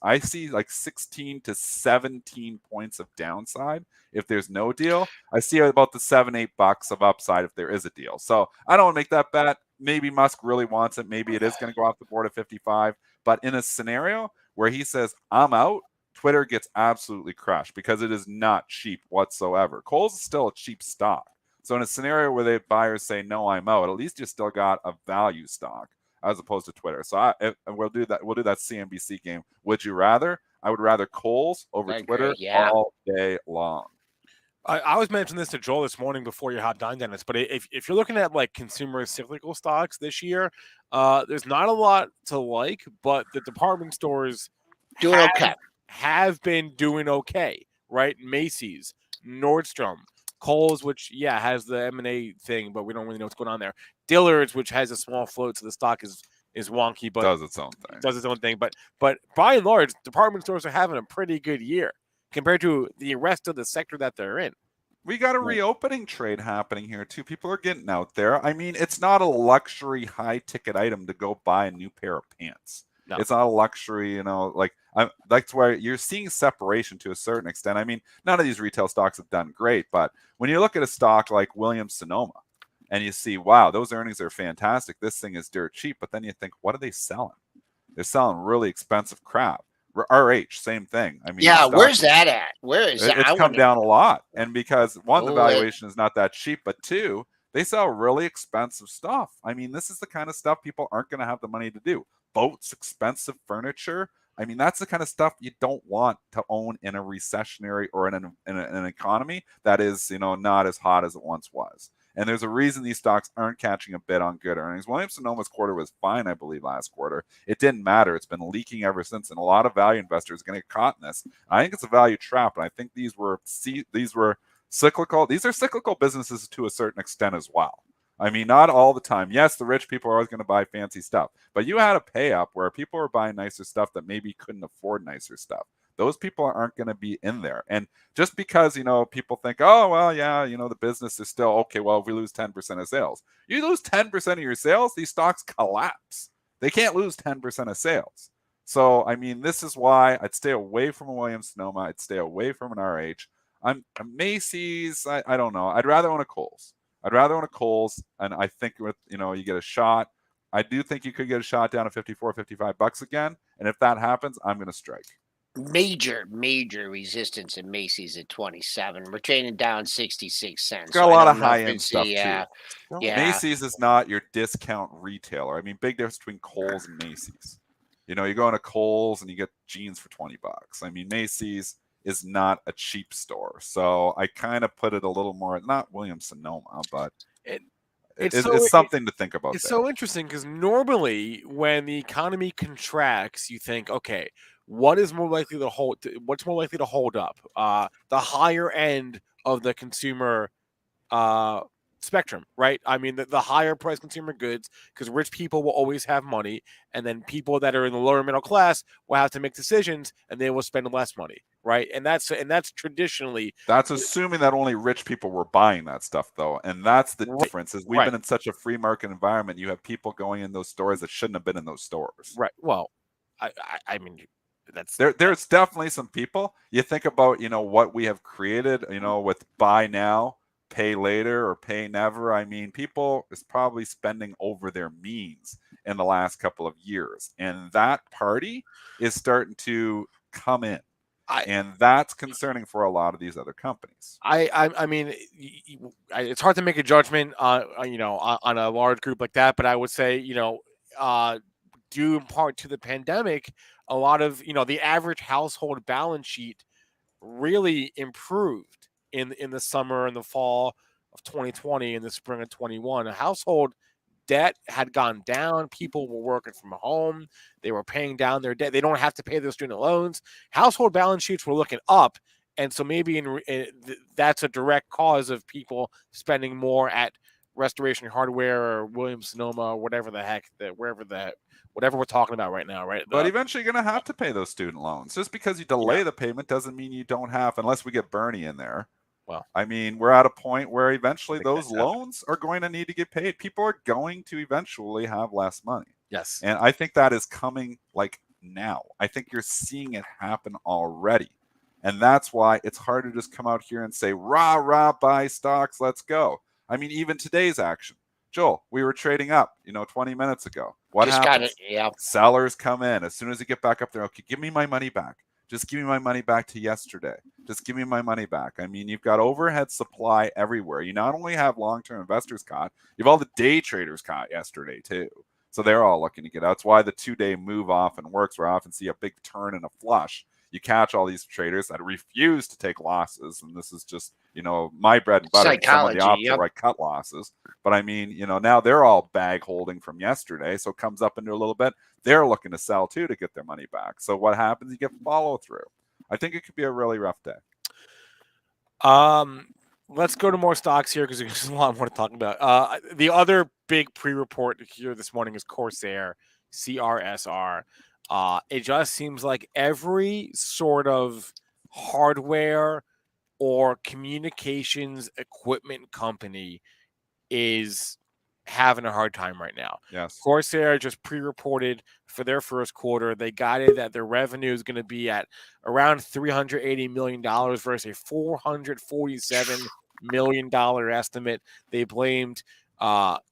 I see like 16 to 17 points of downside if there's no deal. I see about the $7-8 of upside if there is a deal. So I don't want to make that bet. Maybe Musk really wants it. Maybe it is going to go off the board at 55. But in a scenario where he says, I'm out, Twitter gets absolutely crushed because it is not cheap whatsoever. Coal's is still a cheap stock. So in a scenario where the buyers say, no, I'm out, at least you still got a value stock as opposed to Twitter. So we'll do that. We'll do that CNBC game. Would you rather? I would rather coal's over Twitter all day long. I was mentioning this to Joel this morning before you hopped on, Dennis. But if you're looking at like consumer cyclical stocks this year, there's not a lot to like, but the department stores have been doing okay, right? Macy's, Nordstrom, Kohl's, which has the M&A thing, but we don't really know what's going on there. Dillard's, which has a small float, so the stock is wonky, but does its own thing. But by and large, department stores are having a pretty good year compared to the rest of the sector that they're in. We got a reopening trade happening here too. People are getting out there. I mean, it's not a luxury high ticket item to go buy a new pair of pants. No. It's not a luxury, that's why you're seeing separation to a certain extent. I mean, none of these retail stocks have done great, but when you look at a stock like Williams-Sonoma and you see, wow, those earnings are fantastic. This thing is dirt cheap. But then you think, what are they selling? They're selling really expensive crap. RH, same thing. I mean, where's that at? Where is that? It's come down a lot. And because one, the valuation is not that cheap, but two, they sell really expensive stuff. I mean, this is the kind of stuff people aren't going to have the money to do. Boats, expensive furniture. I mean, that's the kind of stuff you don't want to own in a recessionary or in an economy that is, not as hot as it once was. And there's a reason these stocks aren't catching a bid on good earnings. Williams-Sonoma's quarter was fine, I believe, last quarter. It didn't matter. It's been leaking ever since, and a lot of value investors are going to get caught in this. I think it's a value trap, and I think these were cyclical. These are cyclical businesses to a certain extent as well. I mean, not all the time. Yes, the rich people are always going to buy fancy stuff, but you had a pay up where people were buying nicer stuff that maybe couldn't afford nicer stuff. Those people aren't going to be in there. And just because, people think, oh, well, yeah, the business is still okay. Well, if we lose 10% of sales, you lose 10% of your sales, these stocks collapse. They can't lose 10% of sales. So, I mean, this is why I'd stay away from a Williams-Sonoma. I'd stay away from an RH. I'm a Macy's. I don't know. I'd rather own a Kohl's. And I think with, you get a shot. I do think you could get a shot down to $54, $55 again. And if that happens, I'm going to strike. Major resistance in Macy's at 27. We're trading down 66 cents. It's got a lot of high-end stuff too. Yeah. Macy's is not your discount retailer. I mean, big difference between Kohl's and Macy's. You go into Kohl's and you get jeans for $20. I mean, Macy's is not a cheap store. So I kind of put it a little more, not Williams-Sonoma, but it's something to think about. It's so interesting because normally when the economy contracts, you think, okay, what's more likely to hold up? The higher end of the consumer spectrum, right? I mean, the higher price consumer goods, because rich people will always have money, and then people that are in the lower middle class will have to make decisions, and they will spend less money, right? And that's traditionally, that's assuming that only rich people were buying that stuff, though, and that's the difference. Is we've been in such a free market environment, you have people going in those stores that shouldn't have been in those stores, right? Well, I mean. There's definitely some people. You think about, what we have created, with buy now, pay later, or pay never. I mean, people is probably spending over their means in the last couple of years, and that party is starting to come in, and that's concerning for a lot of these other companies. I mean, it's hard to make a judgment, on a large group like that, but I would say, due in part to the pandemic, a lot of, the average household balance sheet really improved in the summer and the fall of 2020 and the spring of 21. Household debt had gone down. People were working from home. They were paying down their debt. They don't have to pay their student loans. Household balance sheets were looking up. And so maybe that's a direct cause of people spending more at Restoration Hardware or Williams Sonoma or whatever the heck, whatever we're talking about right now, right? But eventually you're going to have to pay those student loans. Just because you delay the payment doesn't mean you don't have, unless we get Bernie in there. Well, I mean, we're at a point where eventually those loans are going to need to get paid. People are going to eventually have less money. Yes. And I think that is coming like now. I think you're seeing it happen already. And that's why it's hard to just come out here and say, rah, rah, buy stocks, let's go. I mean, even today's action. Joel, we were trading up, 20 minutes ago. What happens? Sellers come in. As soon as they get back up there, okay, give me my money back. Just give me my money back to yesterday. Just give me my money back. I mean, you've got overhead supply everywhere. You not only have long-term investors caught, you have all the day traders caught yesterday too. So they're all looking to get out. That's why the 2-day move often works. We often see a big turn and a flush. You catch all these traders that refuse to take losses. And this is just, my bread and butter. Psychology, some of the opposite, where I cut losses. But I mean, now they're all bag holding from yesterday. So it comes up into a little bit. They're looking to sell too to get their money back. So what happens? You get follow through. I think it could be a really rough day. Let's go to more stocks here because there's a lot more to talk about. The other big pre-report here this morning is Corsair, CRSR. It just seems like every sort of hardware or communications equipment company is having a hard time right now. Yes. Corsair just pre-reported for their first quarter. They guided that their revenue is going to be at around $380 million versus a $447 million estimate. They blamed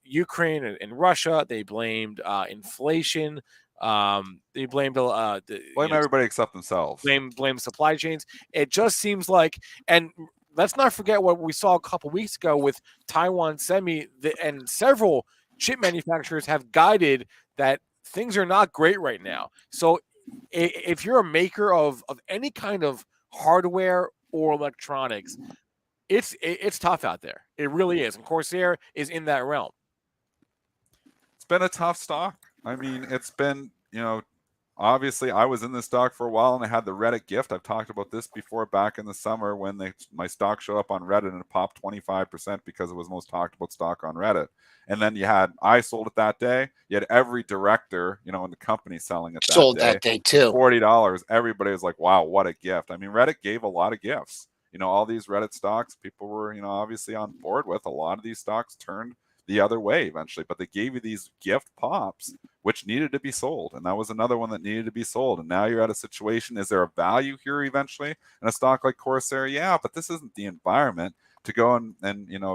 Ukraine and Russia. They blamed inflation. They blamed everybody except themselves. Blame supply chains. It just seems like, and let's not forget what we saw a couple weeks ago with Taiwan Semi, and several chip manufacturers have guided that things are not great right now. So if you're a maker of any kind of hardware or electronics, it's tough out there. It really is. And Corsair is in that realm. It's been a tough stock. I mean, it's been, obviously I was in this stock for a while and I had the Reddit gift. I've talked about this before back in the summer when my stock showed up on Reddit and it popped 25% because it was the most talked about stock on Reddit. And then I sold it that day. You had every director, in the company selling it that day too. $40. Everybody was like, wow, what a gift. I mean, Reddit gave a lot of gifts. All these Reddit stocks people were, obviously on board with. A lot of these stocks turned the other way eventually, but they gave you these gift pops which needed to be sold, and that was another one that needed to be sold. And now you're at a situation, is there a value here eventually in a stock like Corsair? Yeah, but this isn't the environment to go and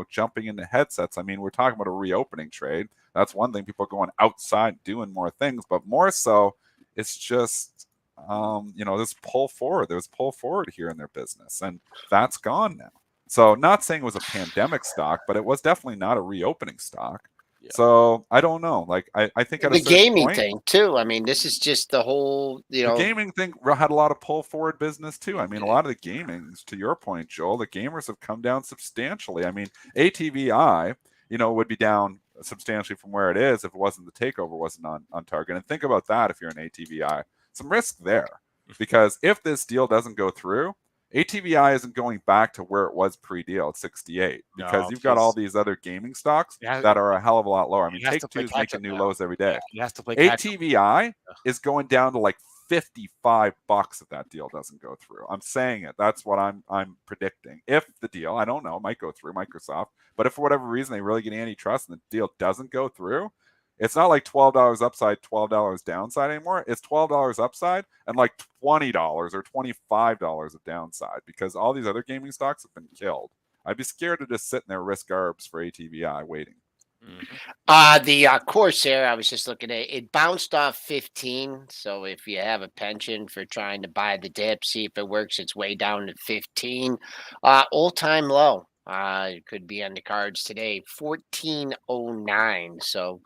jumping into headsets. I mean, we're talking about a reopening trade. That's one thing. People are going outside doing more things, but more so it's just this pull forward. There's pull forward here in their business, and that's gone now. So not saying it was a pandemic stock, but it was definitely not a reopening stock. Yeah. So I don't know. Like I think at the a certain gaming point, thing too. I mean, this is just the whole the gaming thing had a lot of pull forward business too. I mean, a lot of the gamings, to your point, Joel, the gamers have come down substantially. I mean, ATVI, would be down substantially from where it is if it wasn't the takeover wasn't on target. And think about that if you're an ATVI. Some risk there, because if this deal doesn't go through, ATVI isn't going back to where it was pre-deal at 68 because you've got all these other gaming stocks that are a hell of a lot lower. I mean, Take-Two is making new lows every day. ATVI is going down to like $55 if that deal doesn't go through. I'm saying it. That's what I'm predicting. If the deal, I don't know, might go through Microsoft, but if for whatever reason they really get antitrust and the deal doesn't go through, it's not like $12 upside, $12 downside anymore. It's $12 upside and like $20 or $25 of downside because all these other gaming stocks have been killed. I'd be scared to just sit in there, risk arbs for ATVI waiting. The Corsair, I was just looking at it, bounced off 15. So if you have a penchant for trying to buy the dip, see if it works its way down to 15. All-time low. It could be on the cards today, 1409. So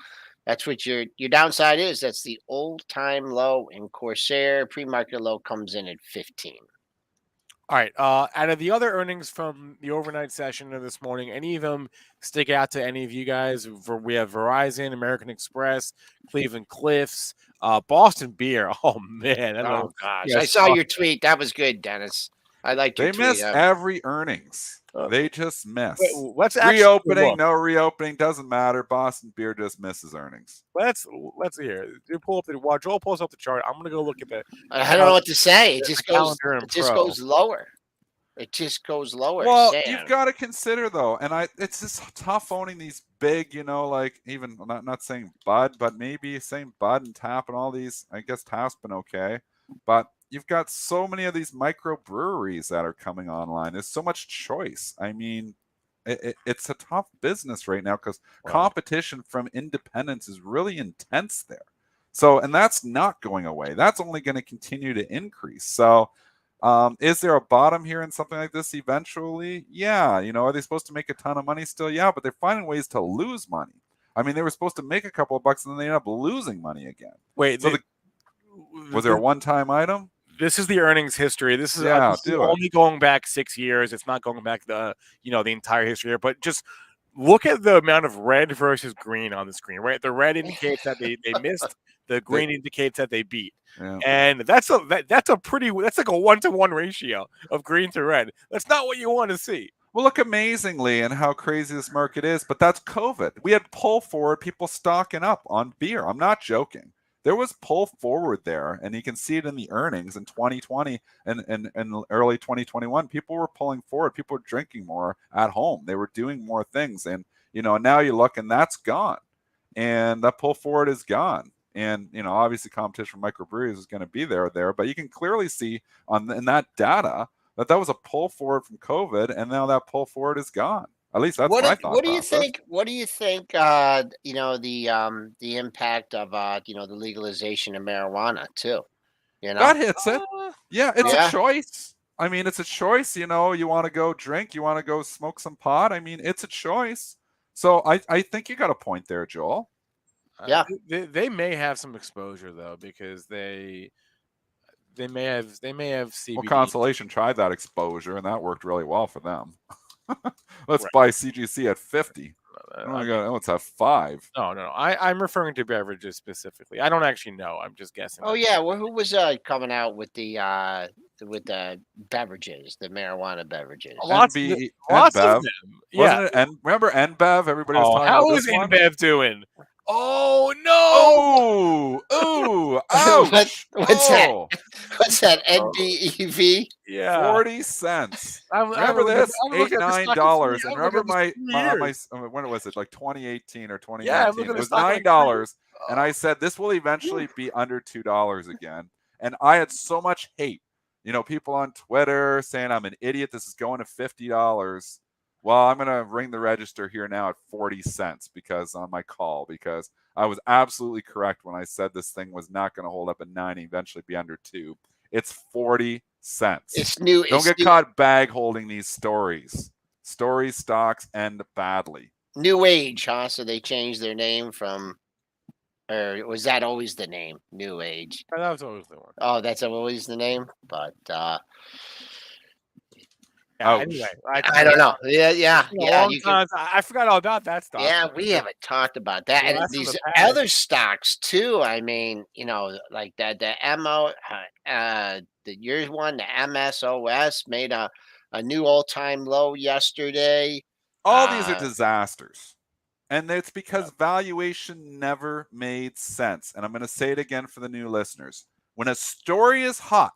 that's what your downside is. That's the all-time low in Corsair. Pre-market low comes in at 15. All right. Out of the other earnings from the overnight session of this morning, any of them stick out to any of you guys? We have Verizon, American Express, Cleveland Cliffs, Boston Beer. Oh man, I don't know. Oh gosh, Yeah, I saw your tweet. That was good, Dennis. I liked your They tweet. miss every earnings. They just miss. Let's actually Reopening, look. no reopening, doesn't matter. Boston Beer just misses earnings. Let's hear. You pull up while Joel pulls up the chart. I'm gonna go look at that. I don't know what to say. It the just goes. calendar in It just Pro. goes lower. It just goes lower. Well, Sam. you've got to consider though, and it's just tough owning these big, like even not saying Bud, but maybe saying Bud and Tap and all these. I guess Tap's been okay, but you've got so many of these microbreweries that are coming online. There's so much choice. I mean, it's a tough business right now because competition from independents is really intense there. So, and that's not going away. That's only going to continue to increase. So. Is there a bottom here in something like this eventually? Yeah. Are they supposed to make a ton of money still? Yeah, but they're finding ways to lose money. I mean, they were supposed to make a couple of bucks and then they end up losing money again. Wait, so was there a one-time item? This is the earnings history. This is, only going back 6 years. It's not going back the entire history here, but just look at the amount of red versus green on the screen, right? The red indicates that they missed. The green indicates that they beat. Yeah. And that's like a 1-to-1 ratio of green to red. That's not what you want to see. Well, look amazingly and how crazy this market is, but that's COVID. We had pull forward, people stocking up on beer. I'm not joking. There was pull forward there, and you can see it in the earnings in 2020 and early 2021. People were pulling forward. People were drinking more at home. They were doing more things. And, now you look and that's gone. And that pull forward is gone. And, obviously competition from microbreweries is going to be there, but you can clearly see in that data that was a pull forward from COVID, and now that pull forward is gone. At least that's my thought. What do you think? What do you think? The impact of the legalization of marijuana too. That hits it. Yeah, it's a choice. I mean, it's a choice. You want to go drink, you want to go smoke some pot. I mean, it's a choice. So I think you got a point there, Joel. Yeah, they may have some exposure though, because they may have CBD. Well, Constellation tried that exposure, and that worked really well for them. Let's buy CGC at 50. Let's have 5. No. I'm referring to beverages specifically. I don't actually know. I'm just guessing. Oh yeah, well, who was coming out with the beverages, the marijuana beverages? Lots of them. Yeah. Wasn't it? And remember NBev? Everybody was talking about this one. How is NBev doing? Oh no! Oh, ouch! What's that? What's that? NBEV? Yeah, 40 cents. Remember this? $8-9. And remember my when was it? Like 2018 or 2019? Yeah, it was $9. And I said this will eventually be under $2 again. And I had so much hate. People on Twitter saying I'm an idiot. This is going to $50. Well, I'm going to ring the register here now at 40 cents because I was absolutely correct when I said this thing was not going to hold up at 9 and eventually be under 2. It's 40 cents. It's new. Don't get caught bag holding these stories. Stories, stocks end badly. New Age, huh? So they changed their name from, or was that always the name? New Age. That was always the one. Oh, that's always the name? But, anyway, I don't know. Yeah. I forgot all about that stock. Yeah, we haven't talked about that. Well, and these other stocks too. I mean, like the MO, yours one, the MSOS made a new all-time low yesterday. All these are disasters. And it's because valuation never made sense. And I'm going to say it again for the new listeners. When a story is hot,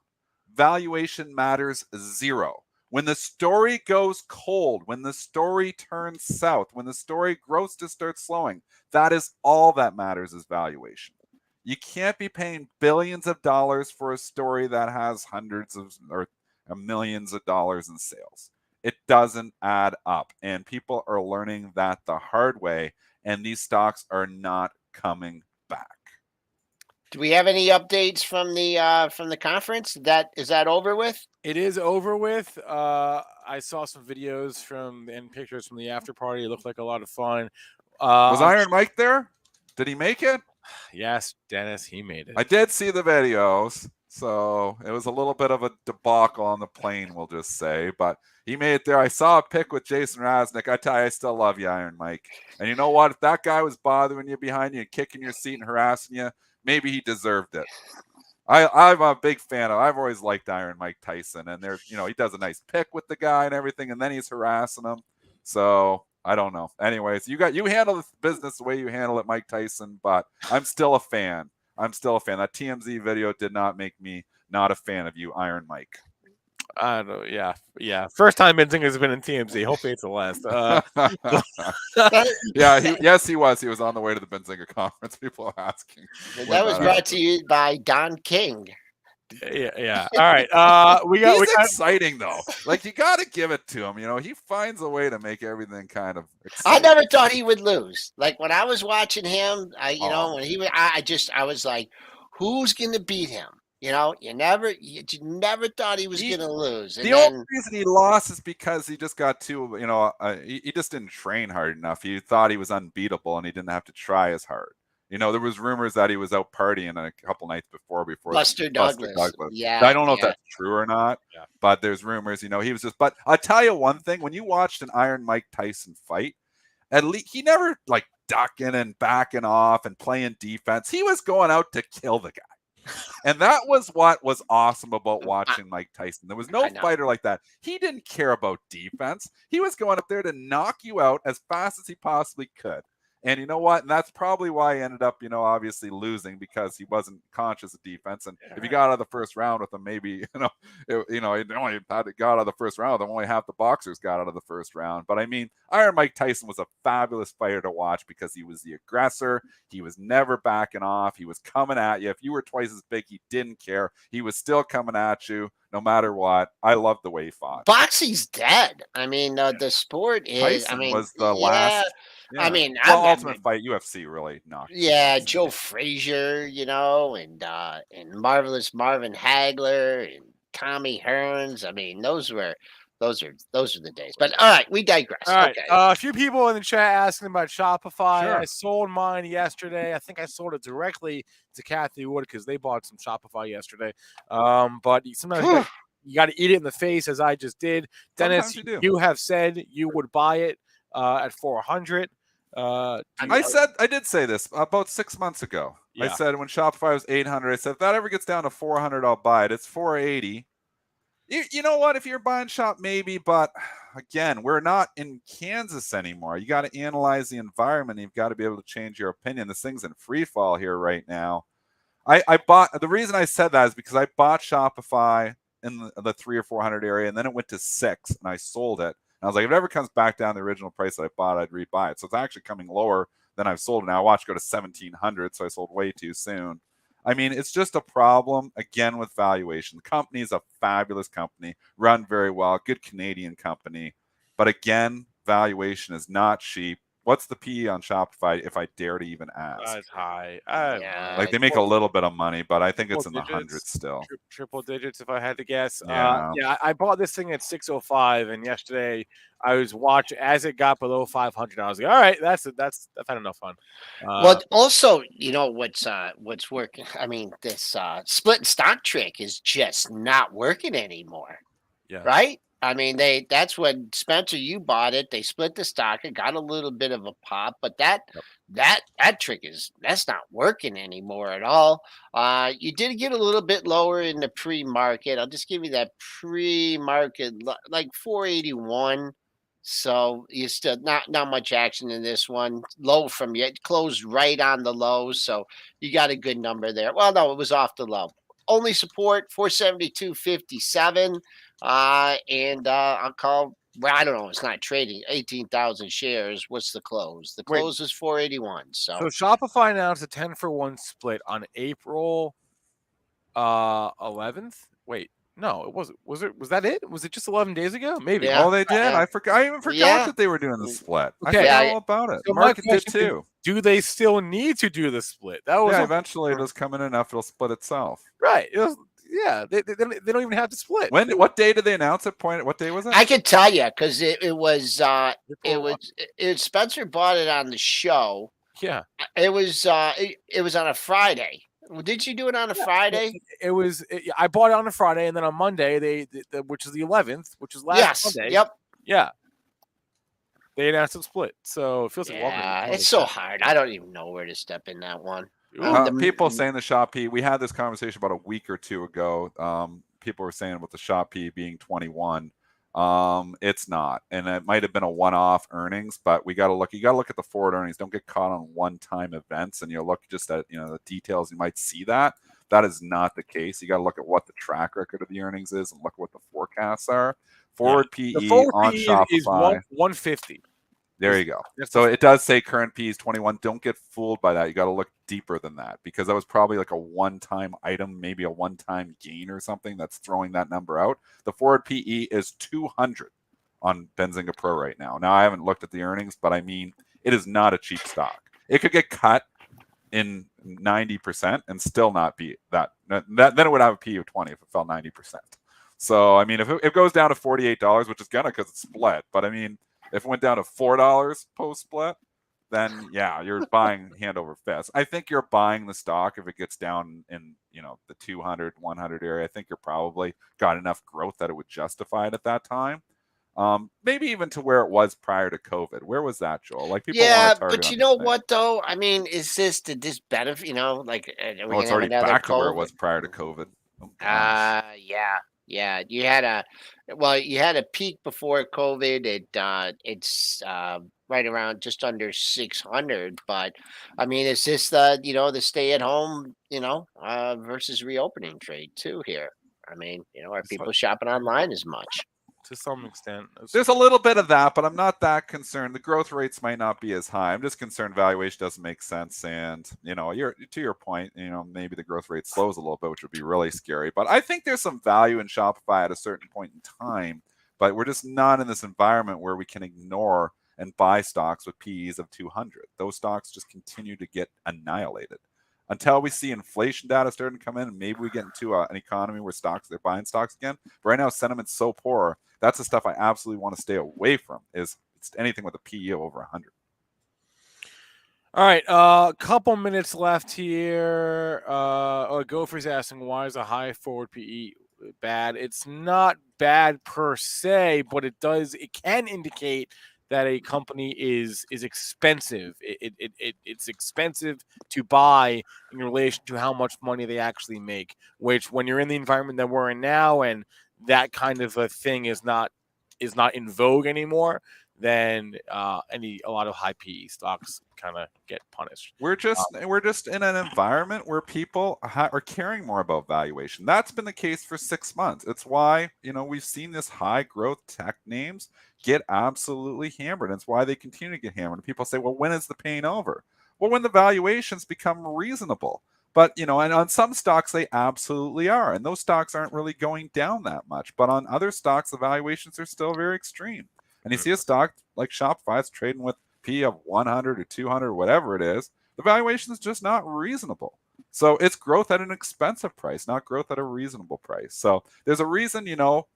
valuation matters 0. When the story goes cold, when the story turns south, when the story grows to start slowing, that is all that matters is valuation. You can't be paying billions of dollars for a story that has hundreds of or millions of dollars in sales. It doesn't add up. And people are learning that the hard way, and these stocks are not coming back. Do we have any updates from the conference? Is that over with? It is over with. I saw some videos and pictures from the after party. It looked like a lot of fun. Was Iron Mike there? Did he make it? Yes, Dennis, he made it. I did see the videos. So it was a little bit of a debacle on the plane, we'll just say. But he made it there. I saw a pic with Jason Raznick. I tell you, I still love you, Iron Mike. And you know what? If that guy was bothering you behind you and kicking your seat and harassing you, maybe he deserved it. I'm a big fan of. I've always liked Iron Mike Tyson, and there's, he does a nice pick with the guy and everything, and then he's harassing him. So I don't know. Anyways, you handle the business the way you handle it, Mike Tyson. But I'm still a fan. That TMZ video did not make me not a fan of you, Iron Mike. I don't know. Yeah. First time Benzinga's been in TMZ. Hopefully it's the last. Yes, he was. He was on the way to the Benzinga conference. People are asking. That was brought to you by Don King. Yeah. All right. He's exciting though. Like, you got to give it to him. He finds a way to make everything kind of exciting. I never thought he would lose. Like when I was watching him, when he was, I was like, who's going to beat him? You never thought he was going to lose. And the only reason he lost is because he just got too, he just didn't train hard enough. He thought he was unbeatable and he didn't have to try as hard. There was rumors that he was out partying a couple nights before Buster Douglas. Yeah. I don't know if that's true or not, but there's rumors, he was just, but I'll tell you one thing, when you watched an Iron Mike Tyson fight, at least he never like ducking and backing off and playing defense. He was going out to kill the guy. And that was what was awesome about watching Mike Tyson. There was no fighter like that. He didn't care about defense. He was going up there to knock you out as fast as he possibly could. And you know what? And that's probably why he ended up, obviously losing, because he wasn't conscious of defense. And if he got out of the first round with him, maybe, he only got out of the first round. Only half the boxers got out of the first round. But I mean, Iron Mike Tyson was a fabulous fighter to watch because he was the aggressor. He was never backing off. He was coming at you. If you were twice as big, he didn't care. He was still coming at you no matter what. I loved the way he fought. Boxing's dead. I mean, the sport is. Tyson was the last. Yeah. I mean, Ultimate Fight, UFC really knocked. Yeah, Joe Frazier, and Marvelous Marvin Hagler and Tommy Hearns. I mean, those are the days. But all right, we digress. All right. Okay. A few people in the chat asking about Shopify. Sure. I sold mine yesterday. I think I sold it directly to Kathy Wood because they bought some Shopify yesterday. But sometimes you got to eat it in the face, as I just did. Dennis, you have said you would buy it at 400. I did say this about 6 months ago. Yeah. I said when Shopify was 800, I said if that ever gets down to 400, I'll buy it. It's 480. You know what? If you're buying shop, maybe, but again, we're not in Kansas anymore. You got to analyze the environment. You've got to be able to change your opinion. This thing's in free fall here right now. I bought, the reason I said that is because I bought Shopify in the 300 or 400 area, and then it went to 6, and I sold it. I was like, if it ever comes back down the original price that I bought, I'd rebuy it. So it's actually coming lower than I've sold it now. I watched it go to 1,700, so I sold way too soon. I mean, it's just a problem, again, with valuation. The company is a fabulous company, run very well, good Canadian company. But again, valuation is not cheap. What's the PE on Shopify, if I dare to even ask? It's high. They make a little bit of money, but I think it's in the hundreds still. Triple digits, if I had to guess. Yeah. I bought this thing at 605, and yesterday I was watching as it got below 500. I was like, all right, that's I've had enough fun. Well, also, what's working? I mean, this split stock trick is just not working anymore. Yeah. Right? I mean, that's when Spencer, you bought it. They split the stock. It got a little bit of a pop, but that trick that's not working anymore at all. You did get a little bit lower in the pre-market. I'll just give you that pre-market like 481. So you still not much action in this one. Low from you. It closed right on the low, so you got a good number there. Well, no, it was off the low. Only support 472.57. And I'll call. Well, I don't know. It's not trading. 18,000 shares. What's the close? The close is 481. So Shopify announced a 10-for-1 split on April 11th. Wait, no, it wasn't. Was that it? Was it just 11 days ago? Maybe. Yeah. Oh, they did. I forgot. I even forgot that they were doing the split. Okay. I forgot all about it. So Market did too. Do they still need to do the split? That was eventually it'll come in enough. It'll split itself. Right. They don't even have to split. What day did they announce it? What day was it? I can tell you because it was Spencer bought it on the show. Yeah. It was on a Friday. Well, did you do it on a Friday? I bought it on a Friday, and then on Monday, which is the 11th, which is last Monday. Yep. Yeah. They announced it split. So it feels like it's so hard. I don't even know where to step in that one. People saying the shop P, we had this conversation about a week or two ago. People were saying about the shop P being 21. It's not, and it might have been a one-off earnings, but you got to look at the forward earnings. Don't get caught on one-time events, and you look just at the details. You might see that is not the case. You got to look at what the track record of the earnings is and look at what the forecasts are. Forward PE on Shopify is 150. There you go. So it does say current P is 21. Don't get fooled by that. You got to look deeper than that, because that was probably like a one-time item, maybe a one-time gain or something that's throwing that number out. The forward PE is 200 on Benzinga Pro right now. Now, I haven't looked at the earnings, but I mean, it is not a cheap stock. It could get cut in 90% and still not be that. Then it would have a PE of 20 if it fell 90%. So, I mean, if it goes down to $48, which is gonna because it's split, but I mean, if it went down to $4 post-split, then yeah, you're buying hand over fist. I think you're buying the stock if it gets down in the 200, 100 area. I think you're probably got enough growth that it would justify it at that time. Maybe even to where it was prior to COVID. Where was that, Joel? Like people want to target. But you know what though? I mean, is this did this benefit? It's already back to where it was prior to COVID. Yeah. You had a peak before COVID. It's right around just under 600. But I mean, is this the stay at home versus reopening trade too here? I mean, are people shopping online as much? To some extent, there's a little bit of that, but I'm not that concerned. The growth rates might not be as high. I'm just concerned valuation doesn't make sense, and you're to your point. Maybe the growth rate slows a little bit, which would be really scary. But I think there's some value in Shopify at a certain point in time. But we're just not in this environment where we can ignore and buy stocks with PEs of 200. Those stocks just continue to get annihilated until we see inflation data starting to come in, and maybe we get into an economy where they're buying stocks again. But right now, sentiment's so poor. That's the stuff I absolutely want to stay away from. Is anything with a PE of over 100. All right, a couple minutes left here. Gopher's asking, why is a high forward PE bad? It's not bad per se, but it can indicate that a company is expensive. It's expensive to buy in relation to how much money they actually make, which when you're in the environment that we're in now and that kind of a thing is not in vogue anymore, then a lot of high PE stocks kind of get punished. We're just in an environment where people are caring more about valuation. That's been the case for 6 months. It's why we've seen this high growth tech names get absolutely hammered. And it's why they continue to get hammered. And people say, well, when is the pain over? Well, when the valuations become reasonable. But, and on some stocks, they absolutely are. And those stocks aren't really going down that much. But on other stocks, the valuations are still very extreme. And you see a stock like Shopify, it's trading with P of 100 or 200 or whatever it is. The valuation is just not reasonable. So it's growth at an expensive price, not growth at a reasonable price. So there's a reason,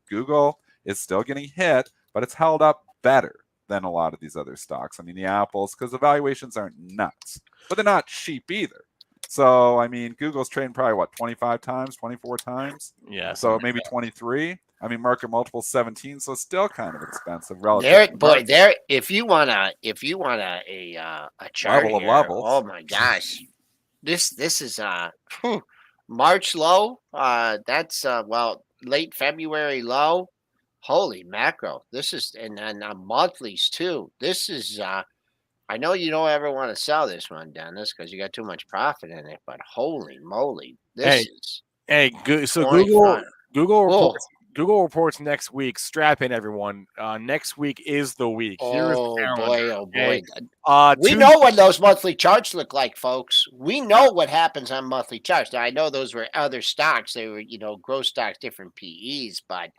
Google is still getting hit, but it's held up better than a lot of these other stocks. I mean, the Apples, because the valuations aren't nuts, but they're not cheap either. So, I mean, Google's trading probably, 25 times, 24 times? Yeah. So maybe 23. I mean, market multiple 17, so it's still kind of expensive relative. If you want a chart level here, of levels. Oh my gosh, this is March low. That's late February low. Holy macro! This is and monthlies too. This is I know you don't ever want to sell this one, Dennis, because you got too much profit in it. But holy moly, Google reports next week. Strap in, everyone. Next week is the week. Oh boy. We know what those monthly charts look like, folks. We know what happens on monthly charts. Now, I know those were other stocks. They were, growth stocks, different PEs, but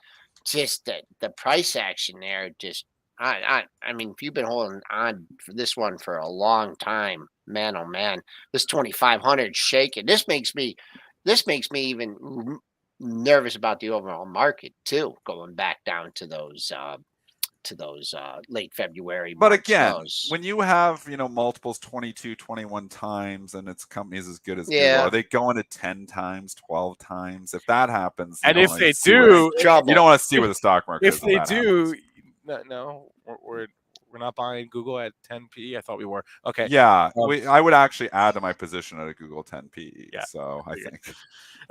just the price action there just I mean, if you've been holding on for this one for a long time, man, oh man, this 2,500 shaking. This makes me even nervous about the overall market too, going back down to those to those late February. But March again, lows. when you have, multiples 22, 21 times and it's companies as good as Google, Yeah. are they going to 10 times, 12 times? If that happens, And if they see where do, trouble. you don't want to see where the stock market is. if they that do, happens. no, we're not buying Google at 10 PE. I thought we were. Okay. Yeah, I would actually add to my position at a Google 10 PE. Yeah, So I think. All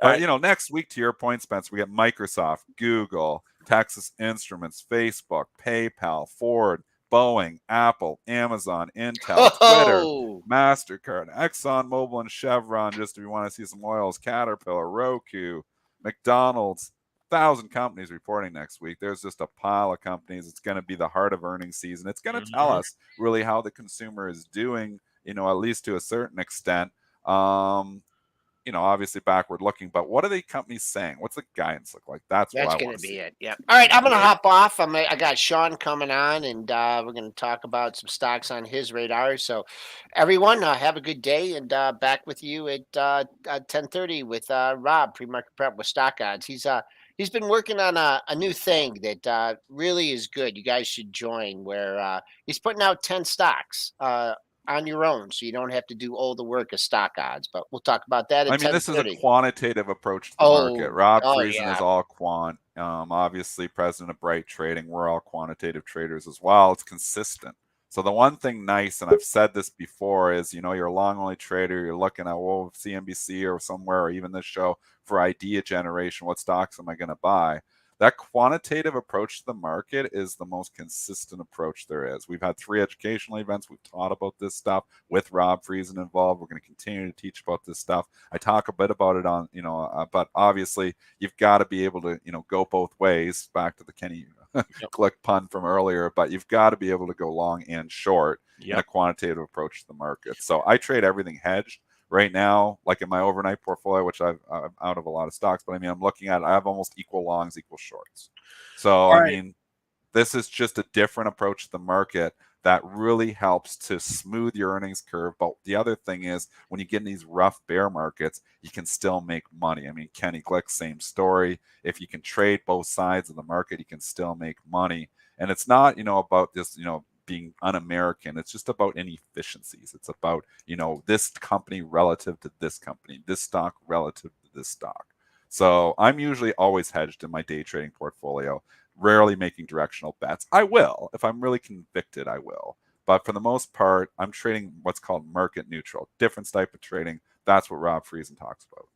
But right. next week, to your point, Spence, we got Microsoft, Google, Texas Instruments, Facebook, PayPal, Ford, Boeing, Apple, Amazon, Intel, Twitter, Oh, MasterCard, ExxonMobil, and Chevron, just if you want to see some oils, Caterpillar, Roku, McDonald's. 1,000 companies reporting next week. There's just a pile of companies. It's going to be the heart of earnings season. It's going to tell us really how the consumer is doing, at least to a certain extent. Obviously backward looking, but what are the companies saying? What's the guidance look like? That's what I going want to to be see. it. Yeah. All right, I'm going to hop off. I got Sean coming on, and we're going to talk about some stocks on his radar. So, everyone, have a good day, and back with you at 10:30 with Rob, pre-market prep with stock odds. He's been working on a new thing that really is good. You guys should join. Where he's putting out 10 stocks. On your own, so you don't have to do all the work of stock odds. But we'll talk about that at 10:30. This is a quantitative approach to the market. Rob Friesen yeah. is all quant. Obviously, president of Bright Trading. We're all quantitative traders as well. It's consistent. So the one thing nice, and I've said this before, is you're a long only trader. You're looking at CNBC or somewhere, or even this show for idea generation. What stocks am I going to buy? That quantitative approach to the market is the most consistent approach there is. We've had 3 educational events. We've taught about this stuff with Rob Friesen involved. We're going to continue to teach about this stuff. I talk a bit about it on, but obviously you've got to be able to, go both ways, back to the Kenny Glick pun from earlier, but you've got to be able to go long and short in a quantitative approach to the market. So I trade everything hedged. Right now, like in my overnight portfolio, which I'm out of a lot of stocks, but I'm looking at, I have almost equal longs, equal shorts. So, this is just a different approach to the market that really helps to smooth your earnings curve. But the other thing is, when you get in these rough bear markets, you can still make money. Kenny Glick, same story. If you can trade both sides of the market, you can still make money. And it's not, about this, being un-American. It's just about inefficiencies. It's about, this company relative to this company, this stock relative to this stock. So I'm usually always hedged in my day trading portfolio, rarely making directional bets. I will. If I'm really convicted, I will. But for the most part, I'm trading what's called market neutral, different type of trading. That's what Rob Friesen talks about.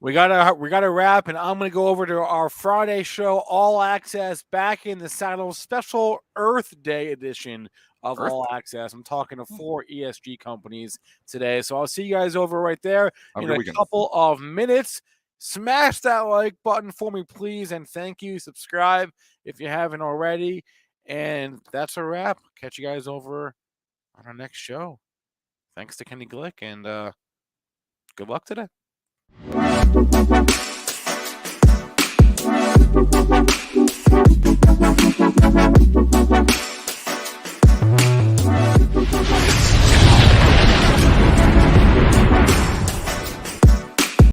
We gotta wrap, and I'm gonna go over to our Friday show, All Access, back in the saddle, special Earth Day edition of All Access. I'm talking to 4 ESG companies today, so I'll see you guys over right there in a couple of minutes. Smash that like button for me, please, and thank you. Subscribe if you haven't already, and that's a wrap. Catch you guys over on our next show. Thanks to Kenny Glick, and good luck today.